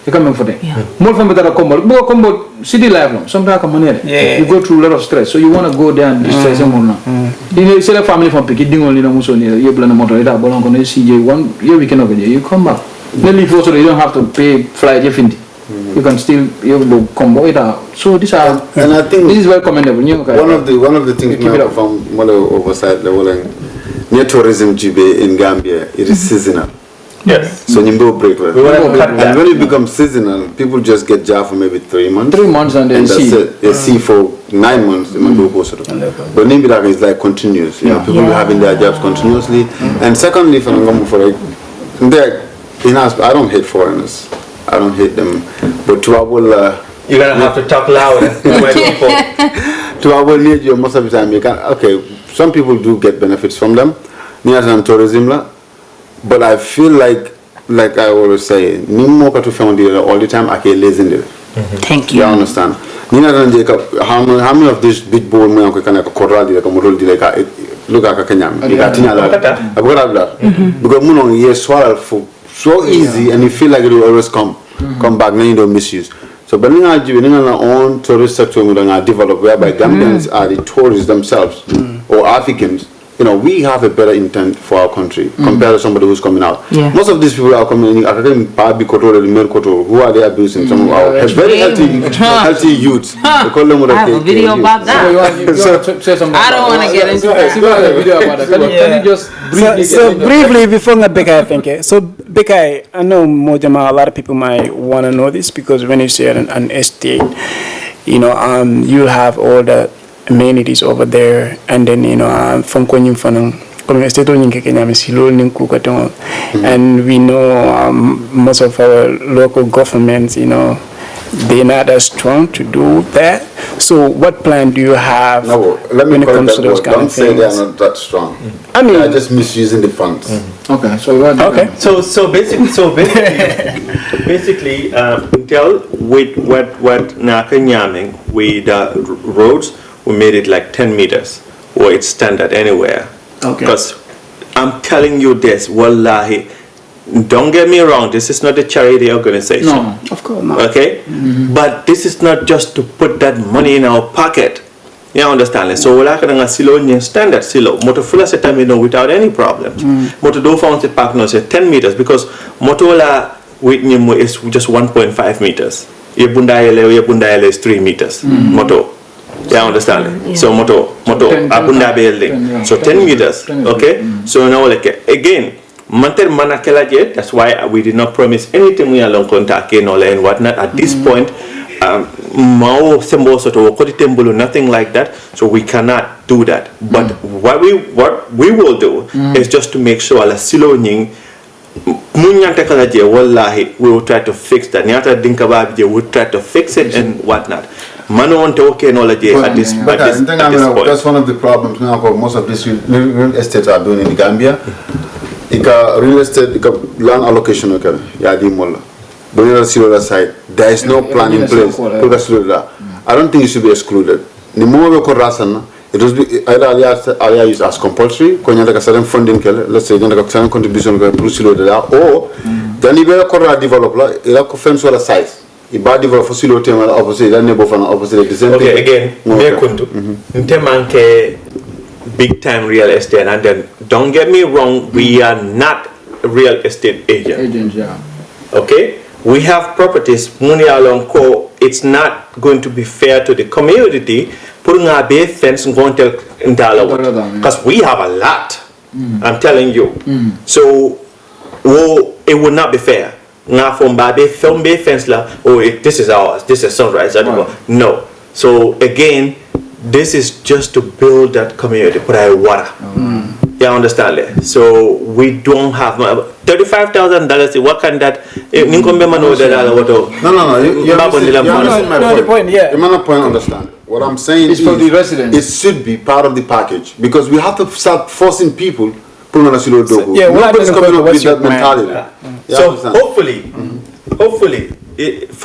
[SPEAKER 3] You come for them. More from better combo. Go combo city life. Sometimes come on here. You go through a lot of stress, so you want to go there and distress them more. You say the family from Picking only no muso near. You plan a motor. That belong on the CJ 1 year weekend over there. You come back. Then leave also you don't have to pay flight. You can still you combo it out. So these are
[SPEAKER 4] And I think
[SPEAKER 3] this is very commendable.
[SPEAKER 4] One of the things
[SPEAKER 3] keep it up.
[SPEAKER 4] from one oversight level near tourism GB in Gambia, it is seasonal.
[SPEAKER 5] Yes.
[SPEAKER 4] So you go break right?
[SPEAKER 5] We want to cut
[SPEAKER 4] And
[SPEAKER 5] that.
[SPEAKER 4] when it becomes seasonal, people just get job for maybe 3 months.
[SPEAKER 3] 3 months and then
[SPEAKER 4] And that's
[SPEAKER 3] see.
[SPEAKER 4] it. They see for 9 months. They might do both of them. But maybe that is like continuous. You know, people having their jobs continuously. And secondly, for like, I don't hate foreigners. I don't hate them. But to our
[SPEAKER 5] You're gonna have to talk louder when people.
[SPEAKER 4] to our need, you most of the time you can. Okay, some people do get benefits from them. Near and tourism, but I feel like I always say, ni mo ka to found all the time. I can listen to it.
[SPEAKER 6] Thank
[SPEAKER 4] You
[SPEAKER 6] you.
[SPEAKER 4] understand? Nina dan Jacob, how many of these big boy mo ko kana ko koral di ka mo rol di ka look at Kenyam. You got tinya la. Because mo yes swallow for so easy and you feel like it will always come back and you don't misuse. So but ninga jibe ninga na own tourist sector mo nga develop whereby Gambians are the tourists themselves or Africans. You know, we have a better intent for our country compared to somebody who's coming out.
[SPEAKER 6] Yeah.
[SPEAKER 4] Most of these people are coming in, who are they abusing? Some of our very healthy youths. They call them
[SPEAKER 6] I have a video about that. I don't want to get into that.
[SPEAKER 3] Can you just briefly
[SPEAKER 1] So briefly before Bekai, I think. So Bekai, I know Mojama, a lot of people might want to know this because when you say an estate, you know, you have all the amenities over there, and then from Konyum Fanang, and we know most of our local governments, they're not as strong to do that. So what plan do you have when it comes to those kind of things?
[SPEAKER 4] Don't say they are not that strong.
[SPEAKER 1] I mean,
[SPEAKER 4] they are just misusing the funds.
[SPEAKER 3] Okay, so
[SPEAKER 5] So basically, until with what Nakanyaming with the roads, we made it like 10 meters, or it's standard anywhere.
[SPEAKER 1] Okay.
[SPEAKER 5] Because I'm telling you this, wallahi, don't get me wrong, this is not a charity organization.
[SPEAKER 3] No,
[SPEAKER 1] of course not.
[SPEAKER 5] Okay? But this is not just to put that money in our pocket. You understand? So we're like a silo standard silo. Moto fula se termino without any problems. Moto do found the park no say 10 meters because moto la with Nimu is just 1.5 meters. Yebundayele is 3 meters. Moto. You understand?
[SPEAKER 6] Yeah.
[SPEAKER 5] So moto abunda building. So 10 meters. Okay? So now like again, manter manakela jet, that's why we did not promise anything we along contact and whatnot at this point. Nothing like that, so we cannot do that. But what we will do is just to make sure la silo nying wallahi we will try to fix that. Nyata dinkababi we will try to fix it and whatnot. Mano on okay knowledge at this point.
[SPEAKER 4] That's one of the problems now. Most of these real estates are doing in Gambia. Real estate, land allocation, okay, yadi mola. But on the Sibola side, there is no plan in place. I don't think it should be excluded. The more we call Rasana, it was either used as compulsory, when you have a certain funding, let's say, you have a certain contribution to Sibola, or then you have a developer, you have a fence or a size. You buy develop for Sibola, opposite, then you go opposite the same thing.
[SPEAKER 5] Okay, again, big time real estate, and then don't get me wrong, we are not real estate agent.
[SPEAKER 3] Agents, yeah.
[SPEAKER 5] Okay, we have properties. Muni along ko. It's not going to be fair to the community. Putting a big fence and going to because we have a lot. I'm telling you. So, it would not be fair. Now from baby film be fence la. Oh, this is ours. This is Sunrise. No. So again, this is just to build that community. Put a water. You understand that? So we don't have $35,000. What can that?
[SPEAKER 4] No. You're missing my point. You might not understand. What I'm saying is
[SPEAKER 3] for the residents.
[SPEAKER 4] It should be part of the package because we have to start forcing people.
[SPEAKER 1] Yeah,
[SPEAKER 4] nobody's coming up with that mentality.
[SPEAKER 5] So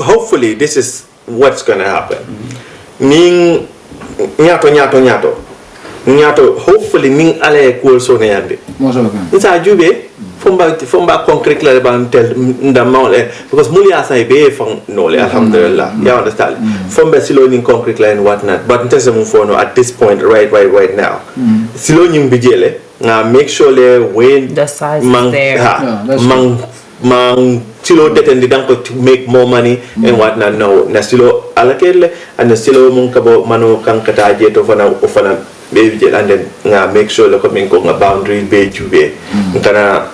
[SPEAKER 5] hopefully, this is what's gonna happen. Ning nyato. Hopefully, ning ale cool so neyande. It's a jube. Fomba concrete la ban tel ndamol because muli asay be from no alhamdulillah. You understand? Fomba silo ning concrete la and whatnot. But in terms of at this point, right now, silo ning bijele. Make sure
[SPEAKER 6] the size is there.
[SPEAKER 5] Mang silo detendi danko to make more money and whatnot. No, na silo alakele and silo mung kabo mano kankata jeto ofana baby and then make sure the coming ko boundary be jube. Nkana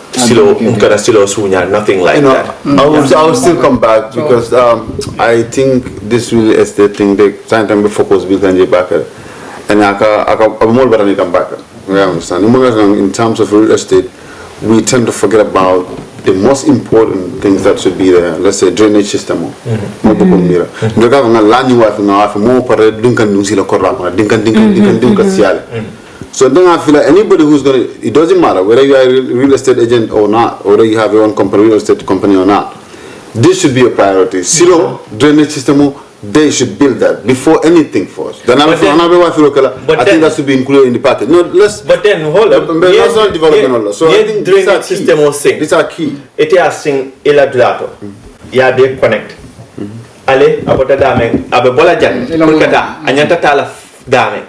[SPEAKER 5] silo sunya nothing like that.
[SPEAKER 4] I will still come back because I think this real estate thing they time be focus big and back and I more better come back. We understand. In terms of real estate, we tend to forget about the most important things that should be there. Let's say drainage system. So then I feel like anybody who's gonna, it doesn't matter whether you are a real estate agent or not, or whether you have your own company, real estate company or not. This should be a priority. Silo drainage system. They should build that before anything first. Then I think that should be included in the package. No,
[SPEAKER 5] but then hold up.
[SPEAKER 4] That's not development. So I think
[SPEAKER 5] drainage system was saying.
[SPEAKER 4] These are key.
[SPEAKER 5] It is saying eladulato. Ya be connect. Ale abota dame abe bola jan. Kata anyanta tala dame.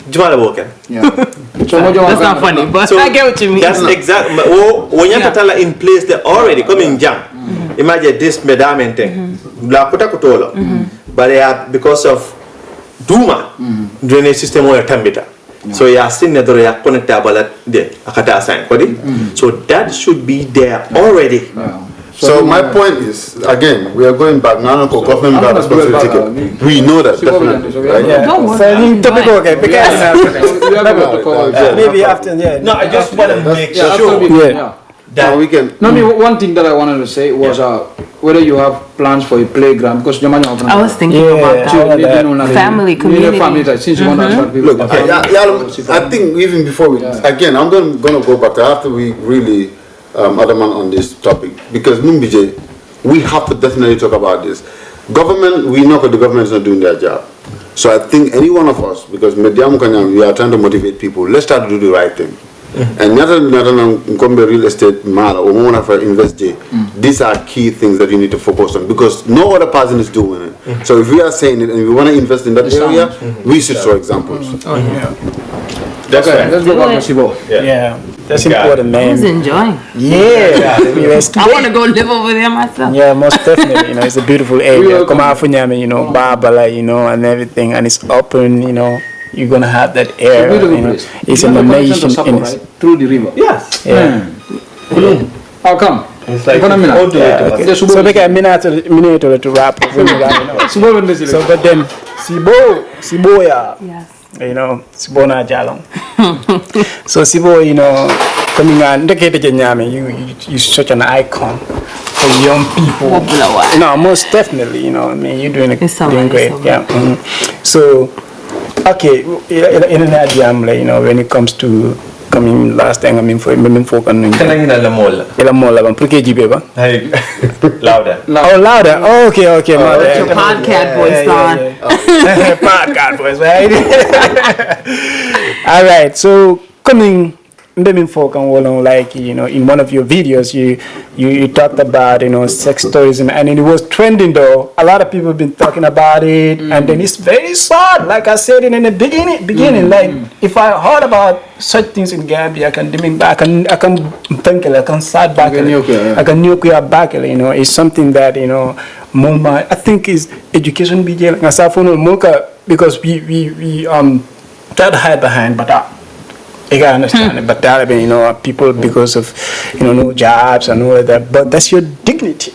[SPEAKER 5] Jumala boken.
[SPEAKER 3] Yeah.
[SPEAKER 6] That's not funny, but I get what you mean.
[SPEAKER 5] That's exactly. When you tala in place, they already coming jam. Imagine this medame thing. La kota kutolo. But because of Duma, drainage system or tambita. So you are seeing that they are connectable there. Akata sign. So that should be there already.
[SPEAKER 4] So my point is, again, we are going back now to government responsibility. We know that definitely, right?
[SPEAKER 1] Yeah.
[SPEAKER 6] Don't worry.
[SPEAKER 1] Maybe after,
[SPEAKER 5] No, I just want to make sure.
[SPEAKER 3] That we can. One thing that I wanted to say was whether you have plans for a playground because
[SPEAKER 6] I was thinking about that. Family, community.
[SPEAKER 3] Since you want to start people.
[SPEAKER 4] Look, I think even before we again, I'm going to go back after we really adamant on this topic because Mumbije, we have to definitely talk about this. Government, we know that the government is not doing their job. So I think any one of us, because we are trying to motivate people, let's try to do the right thing. And not real estate matter or invest. These are key things that you need to focus on because no other person is doing it. So if we are saying it and we want to invest in that area, we should show examples.
[SPEAKER 5] That's right.
[SPEAKER 3] Let's go back to Sibo.
[SPEAKER 1] Yeah, that's important, man.
[SPEAKER 6] I was enjoying.
[SPEAKER 1] Yeah,
[SPEAKER 6] I want to go live over there myself.
[SPEAKER 1] Yeah, most definitely. It's a beautiful area. Come out for Barbara, and everything, and it's open. You're gonna have that air. It's an amazing
[SPEAKER 3] through the river.
[SPEAKER 5] Yes.
[SPEAKER 1] Yeah.
[SPEAKER 3] How come?
[SPEAKER 5] It's like
[SPEAKER 1] so they got a minute to wrap up. So but then Sibo Yaa.
[SPEAKER 6] Yes.
[SPEAKER 1] Sibo na jalong. So Sibo, coming on, you're such an icon for young people. No, most definitely. You're doing great. Yeah. So. Okay, in an idea, when it comes to coming last time, for folk and
[SPEAKER 5] la
[SPEAKER 1] mola,
[SPEAKER 5] louder.
[SPEAKER 1] Oh, louder. Oh, okay.
[SPEAKER 6] What's your podcast voice on?
[SPEAKER 1] Podcast voice, right? All right. So coming like, you know, in one of your videos, you talked about, you know, sex tourism, and it was trending though. A lot of people have been talking about it, and then it's very sad. Like I said in the beginning, like if I heard about such things in Gambia, I can think, I can start back, I can nuclear back, you know, it's something that, you know, I think is education because we try to hide behind, but I can understand it, but that, you know, people because of, you know, no jobs and all of that. But that's your dignity.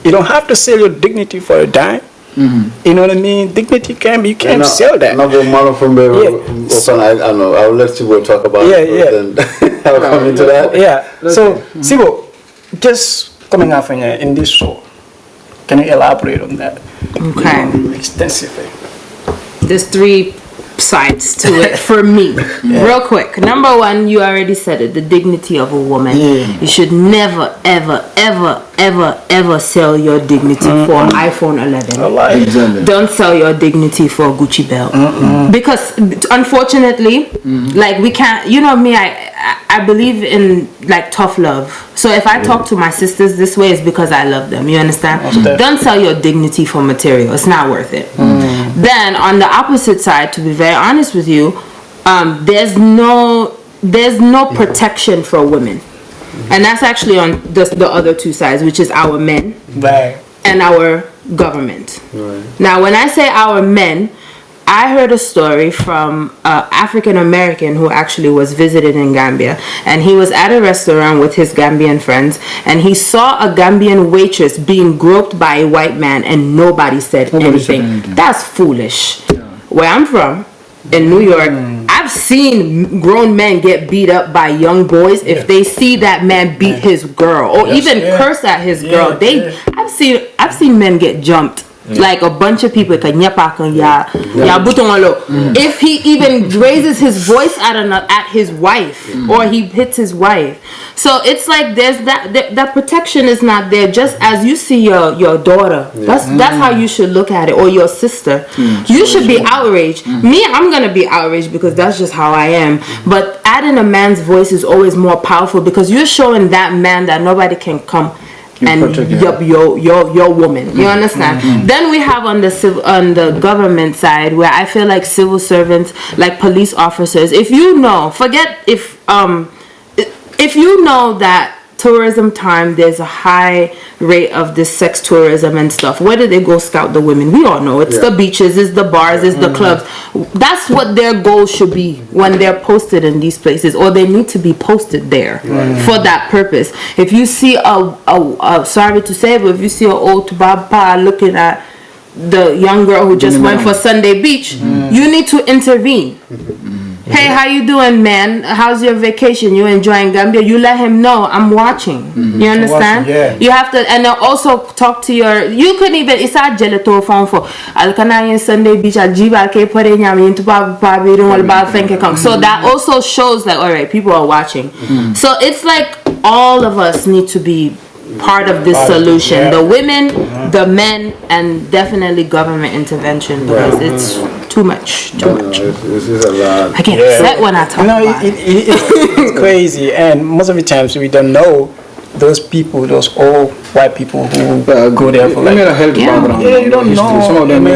[SPEAKER 1] You don't have to sell your dignity for a dime. You know what I mean? Dignity you can't sell that.
[SPEAKER 4] I know. I'll let Sibo talk about it. Then I'll come into that.
[SPEAKER 1] Yeah. So Sibo, just coming out in this show, can you elaborate on that?
[SPEAKER 6] Okay.
[SPEAKER 1] Extensively.
[SPEAKER 6] There's 3 sides to it for me. Real quick. Number 1, you already said it, the dignity of a woman. You should never, ever sell your dignity for an iPhone 11. Don't sell your dignity for a Gucci belt. Because unfortunately, like we can't, you know me, I believe in like tough love. So if I talk to my sisters this way, it's because I love them. You understand? Don't sell your dignity for material. It's not worth it. Then on the opposite side, to be very honest with you, there's no protection for women, and that's actually on the other 2 sides, which is our men and our government. Now, when I say our men, I heard a story from an African American who actually was visited in Gambia, and he was at a restaurant with his Gambian friends, and he saw a Gambian waitress being groped by a white man, and nobody said anything. That's foolish. Where I'm from, in New York, I've seen grown men get beat up by young boys if they see that man beat his girl or even curse at his girl. I've seen men get jumped. Like a bunch of people if he even raises his voice at his wife or he hits his wife. So it's like there's that protection is not there. Just as you see your daughter, that's how you should look at it, or your sister. You should be outraged. Me, I'm gonna be outraged because that's just how I am. But adding a man's voice is always more powerful because you're showing that man that nobody can come and your woman. You understand? Then we have on the government side where I feel like civil servants, like police officers, if you know that tourism time there's a high rate of this sex tourism and stuff, where do they go scout the women? We all know it's the beaches, it's the bars, it's the clubs. That's what their goal should be when they're posted in these places, or they need to be posted there for that purpose. If you see sorry to say, but if you see an old Baba looking at the young girl who just went for Sunday beach, you need to intervene. Hey, how you doing, man? How's your vacation? You enjoying Gambia? You let him know I'm watching. You understand? You have to, and also talk to you could even, it's a gelato phone for Alkanayan Sunday beach at Jiba K so that also shows that, all right, people are watching. So it's like all of us need to be part of this solution. The women, the men, and definitely government intervention, because it's too much.
[SPEAKER 4] This is a lot.
[SPEAKER 6] I get upset when I talk about it.
[SPEAKER 1] It's crazy, and most of the times we don't know those people, those old white people who go there for like you don't know. Some of them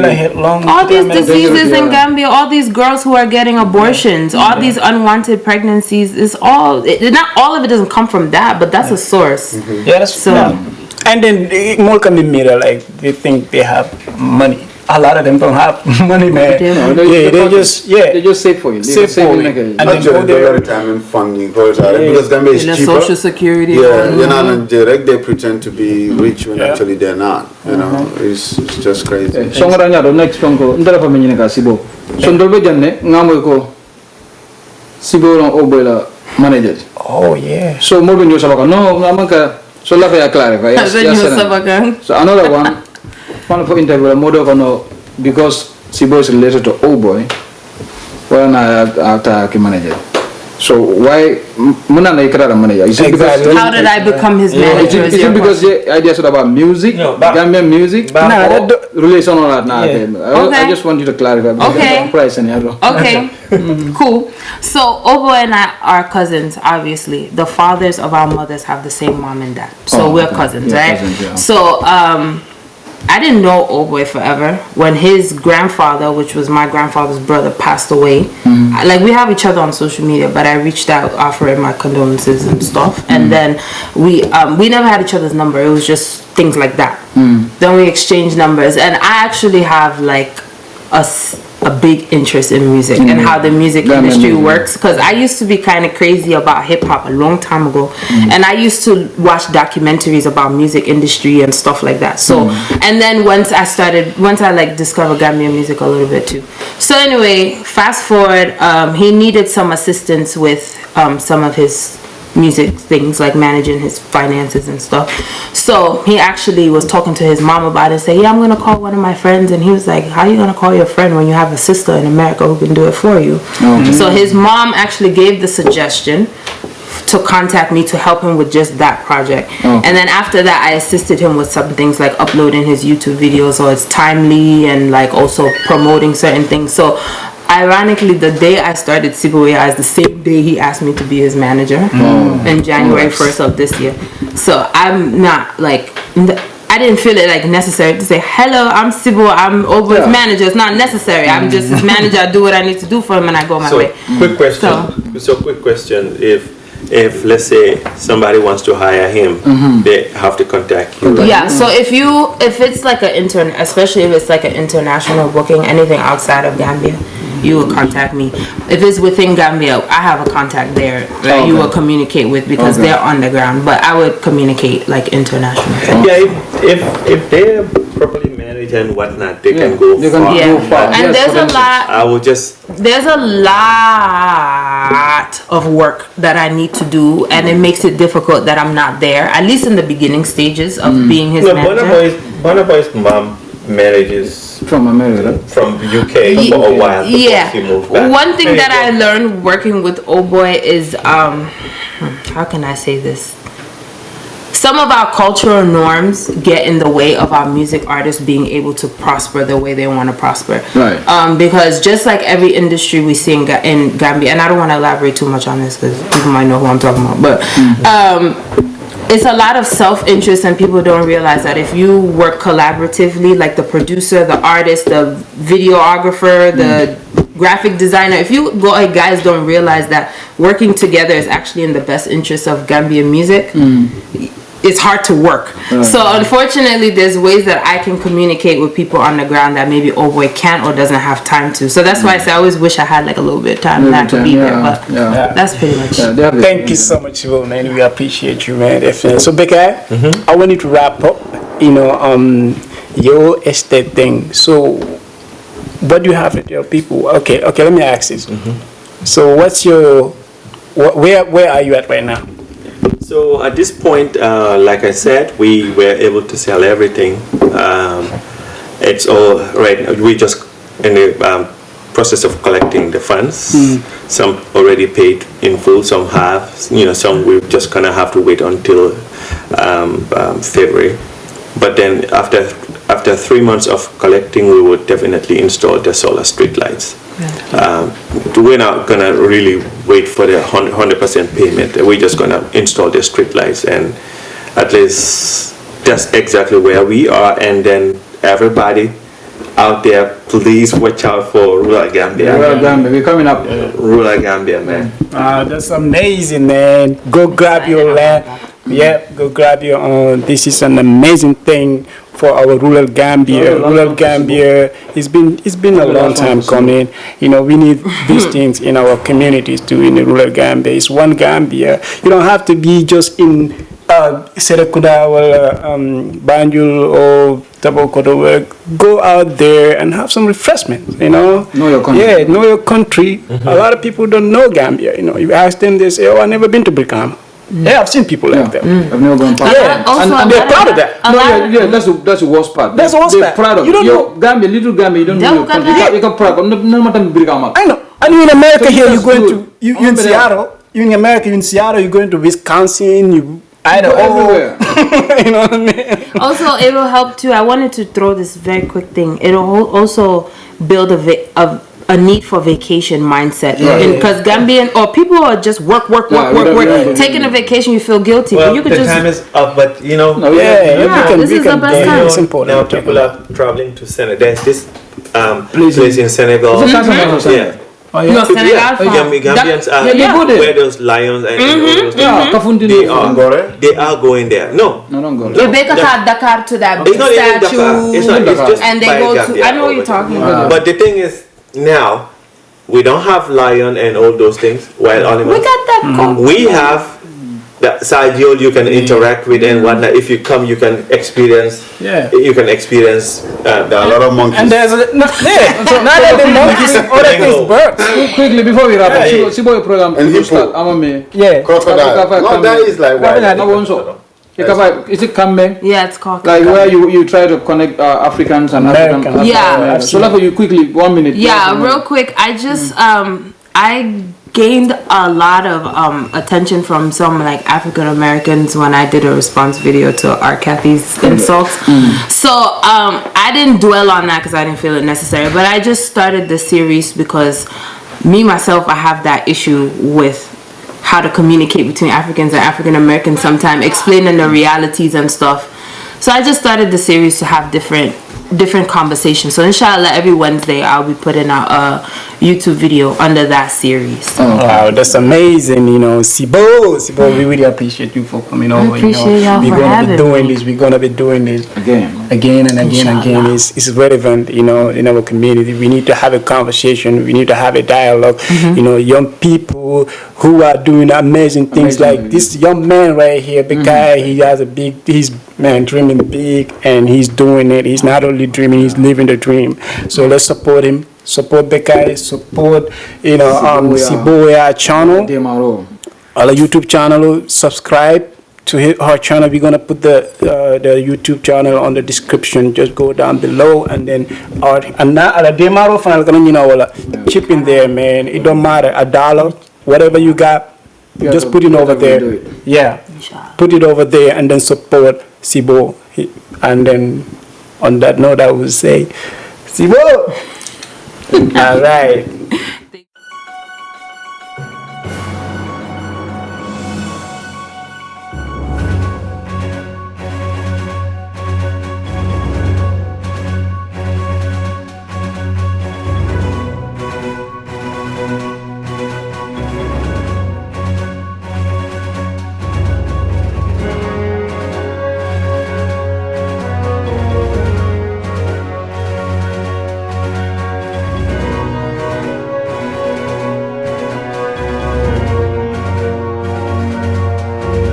[SPEAKER 6] all these diseases in Gambia, all these girls who are getting abortions, all these unwanted pregnancies, is all not all of it doesn't come from that, but that's a source. And then more can be mirror, like they think they have money. A lot of them don't have money, man. They just
[SPEAKER 3] save for you.
[SPEAKER 1] Save for you.
[SPEAKER 4] And then go there. Retirement funding, because Gambia is cheaper.
[SPEAKER 6] Social security.
[SPEAKER 4] You're not direct. They pretend to be rich when actually they're not. You know, it's just crazy.
[SPEAKER 3] So next one go. Ndara pa menye ka Sibo. So ndolbe janne ngamoy ko Sibo no obola manager.
[SPEAKER 1] Oh yeah.
[SPEAKER 3] So mo binyo sabaka no ngamanka so la fa clarify. So another one. One for interview, Modo because Sibo is related to old boy. Well, I after manager. So why muna na ikara money? Is it because
[SPEAKER 6] how did I become his manager?
[SPEAKER 3] Is it because the idea is about music, Gambian music?
[SPEAKER 1] No,
[SPEAKER 3] relation on that. I just want you to clarify.
[SPEAKER 6] Okay.
[SPEAKER 3] Price and
[SPEAKER 6] Okay. Cool. So Obo and I are cousins. Obviously, the fathers of our mothers have the same mom and dad, so we're cousins, right?
[SPEAKER 3] Cousins, yeah.
[SPEAKER 6] So I didn't know Oboy forever. When his grandfather, which was my grandfather's brother, passed away, like we have each other on social media, but I reached out offering my condolences and stuff, and then we never had each other's number. It was just things like that. Then we exchanged numbers, and I actually have like a big interest in music and how the music industry works, because I used to be kind of crazy about hip-hop a long time ago, and I used to watch documentaries about music industry and stuff like that. So and then once I like discovered Gambian music a little bit too. So anyway, fast forward, he needed some assistance with some of his music things, like managing his finances and stuff. So he actually was talking to his mom about it and said, yeah, I'm gonna call one of my friends. And he was like, how are you gonna call your friend when you have a sister in America who can do it for you? So his mom actually gave the suggestion to contact me to help him with just that project. And then after that, I assisted him with some things like uploading his YouTube videos so it's timely, and like also promoting certain things. So ironically, the day I started Sibo Yaa is the same day he asked me to be his manager in January 1st of this year. So I'm not like, I didn't feel it like necessary to say, hello, I'm Sibo, I'm Obo's manager. It's not necessary. I'm just his manager. I do what I need to do for him and I go my way.
[SPEAKER 5] Quick question. So quick question. If let's say somebody wants to hire him, they have to contact you.
[SPEAKER 6] Yeah, so if it's like an intern, especially if it's like an international booking, anything outside of Gambia, you will contact me. If it's within Gambia, I have a contact there that you will communicate with, because they're on the ground, but I would communicate like international.
[SPEAKER 5] Yeah, if they're properly managed and whatnot, they can go far.
[SPEAKER 6] And there's a lot. There's a lot of work that I need to do, and it makes it difficult that I'm not there, at least in the beginning stages of being his manager.
[SPEAKER 5] Bonaboy's mom manages
[SPEAKER 3] from America,
[SPEAKER 5] from UK for a while before she moved back.
[SPEAKER 6] One thing that I learned working with Oboy is how can I say this? Some of our cultural norms get in the way of our music artists being able to prosper the way they want to prosper. Right. Because just like every industry we see in Gambia, and I don't want to elaborate too much on this because people might know who I'm talking about, but it's a lot of self-interest, and people don't realize that if you work collaboratively, like the producer, the artist, the videographer, the graphic designer, if you guys don't realize that working together is actually in the best interest of Gambian music, it's hard to work. So unfortunately, there's ways that I can communicate with people on the ground that maybe Oboy can't or doesn't have time to. So that's why I say I always wish I had like a little bit of time that I could be there. But that's pretty much it.
[SPEAKER 1] Thank you so much, Sibo, man. We appreciate you, man. So Bekai, I want you to wrap up, your estate thing. So what do you have to tell people? Okay, let me ask this. So what's your, where are you at right now?
[SPEAKER 5] So at this point, like I said, we were able to sell everything. It's all right. We just in the process of collecting the funds. Some already paid in full. Some have. Some we're just gonna have to wait until February. But then after 3 months of collecting, we would definitely install the solar street lights. We're not gonna really wait for the 100% payment. We're just gonna install the street lights, and at least that's exactly where we are. And then everybody out there, please watch out for rural Gambia.
[SPEAKER 3] Rural Gambia, we're coming up.
[SPEAKER 5] Rural Gambia, man.
[SPEAKER 1] That's amazing, man. Go grab your land. Go grab your own. This is an amazing thing for our rural Gambia. Rural Gambia, it's been a long time coming. We need these things in our communities too, in the rural Gambia. It's one Gambia. You don't have to be just in Serekunda or Banjul or Tabokoto. Go out there and have some refreshment, Know
[SPEAKER 3] your country.
[SPEAKER 1] Yeah, know your country. A lot of people don't know Gambia. You ask them, they say, I've never been to Brikama. Yeah, I've seen people like that.
[SPEAKER 3] I've never gone past.
[SPEAKER 1] And they're proud of that.
[SPEAKER 3] That's the worst part.
[SPEAKER 1] That's the worst part.
[SPEAKER 3] They're proud of
[SPEAKER 1] you. Don't know
[SPEAKER 3] Gambia, little Gambia. You don't know your country. You can proud. No matter Brikama.
[SPEAKER 1] I know. And you in America
[SPEAKER 3] So
[SPEAKER 1] here,
[SPEAKER 3] that's
[SPEAKER 1] you're going
[SPEAKER 3] good.
[SPEAKER 1] to you in
[SPEAKER 3] Remember that.
[SPEAKER 1] Seattle. You in America, you in Seattle. You're going to Wisconsin. You Idaho.
[SPEAKER 3] everywhere.
[SPEAKER 1] You know what I mean?
[SPEAKER 6] Also, it will help too. I wanted to throw this very quick thing. It'll also build a need for vacation mindset. Because Gambian or people are just work. Taking a vacation, you feel guilty.
[SPEAKER 5] Well,
[SPEAKER 6] but you could
[SPEAKER 5] the
[SPEAKER 6] just
[SPEAKER 5] time is up, but you know,
[SPEAKER 6] this is the best time.
[SPEAKER 1] It's important.
[SPEAKER 5] now people are traveling to Senegal. There's this place in Senegal. Yeah.
[SPEAKER 1] Oh,
[SPEAKER 6] No,
[SPEAKER 1] yeah.
[SPEAKER 6] Senegal.
[SPEAKER 5] Gambians are
[SPEAKER 3] they go there.
[SPEAKER 5] where those lions and all those things.
[SPEAKER 3] Kafundino.
[SPEAKER 5] They are going there. No,
[SPEAKER 3] No, don't go.
[SPEAKER 6] You make a Dakar to that
[SPEAKER 5] it's not even
[SPEAKER 6] statue.
[SPEAKER 5] Dakar. It's not. It's just
[SPEAKER 6] And they
[SPEAKER 5] by
[SPEAKER 6] go to.
[SPEAKER 5] Gambia
[SPEAKER 6] I know what
[SPEAKER 5] over
[SPEAKER 6] you're
[SPEAKER 5] there.
[SPEAKER 6] talking about.
[SPEAKER 5] But the thing is, now we don't have lion and all those things. Wild animals.
[SPEAKER 6] We got that. Cool.
[SPEAKER 5] We have the side you can interact with and whatnot. If you come, you can experience.
[SPEAKER 1] Yeah.
[SPEAKER 5] You can experience.
[SPEAKER 4] There are a lot of monkeys.
[SPEAKER 1] And there's not only monkeys, other things, birds.
[SPEAKER 3] Quickly before we wrap up,
[SPEAKER 1] Yeah.
[SPEAKER 3] Sibo your program.
[SPEAKER 4] And
[SPEAKER 3] you
[SPEAKER 4] hippo.
[SPEAKER 3] start. I'm a
[SPEAKER 1] Yeah.
[SPEAKER 4] Crocodile. No, that is like wild.
[SPEAKER 3] No one so. Is it Kambe?
[SPEAKER 6] Yeah, it's called.
[SPEAKER 3] Like where you try to connect Africans and
[SPEAKER 1] American.
[SPEAKER 3] African.
[SPEAKER 6] Yeah.
[SPEAKER 3] So like you quickly 1 minute.
[SPEAKER 6] Yeah, real quick. I just I gained a lot of attention from some like African Americans when I did a response video to R. Kathy's insults. So I didn't dwell on that because I didn't feel it necessary. But I just started the series because me myself, I have that issue with how to communicate between Africans and African Americans sometimes, explaining the realities and stuff. So I just started the series to have different conversations. So inshallah, every Wednesday I'll be putting out a YouTube video under that series.
[SPEAKER 1] Wow, that's amazing. You know, Sibo, we really appreciate you for coming over.
[SPEAKER 6] appreciate y'all
[SPEAKER 1] we're
[SPEAKER 6] for
[SPEAKER 1] gonna
[SPEAKER 6] having
[SPEAKER 1] be doing
[SPEAKER 6] me.
[SPEAKER 1] this. We're gonna be doing this
[SPEAKER 3] Again.
[SPEAKER 1] and again.
[SPEAKER 6] Inshallah.
[SPEAKER 1] It's relevant, you know, in our community. We need to have a conversation. We need to have a dialogue. You know, young people who are doing amazing things like this young man right here, Bekai. He has he's dreaming big, and he's doing it. He's not only dreaming, he's living the dream. So let's support him. Support Bekai. Support, you know, Sibo Yaa channel.
[SPEAKER 3] Demaro.
[SPEAKER 1] Our YouTube channel. Subscribe to her channel. We're gonna put the YouTube channel on the description. Just go down below, and then and now at Demaro final chip in there, man. It don't matter, $1, whatever you got, just put it over there. Yeah, put it over there, and then support Sibo. And then on that note, I will say, Sibo. All right.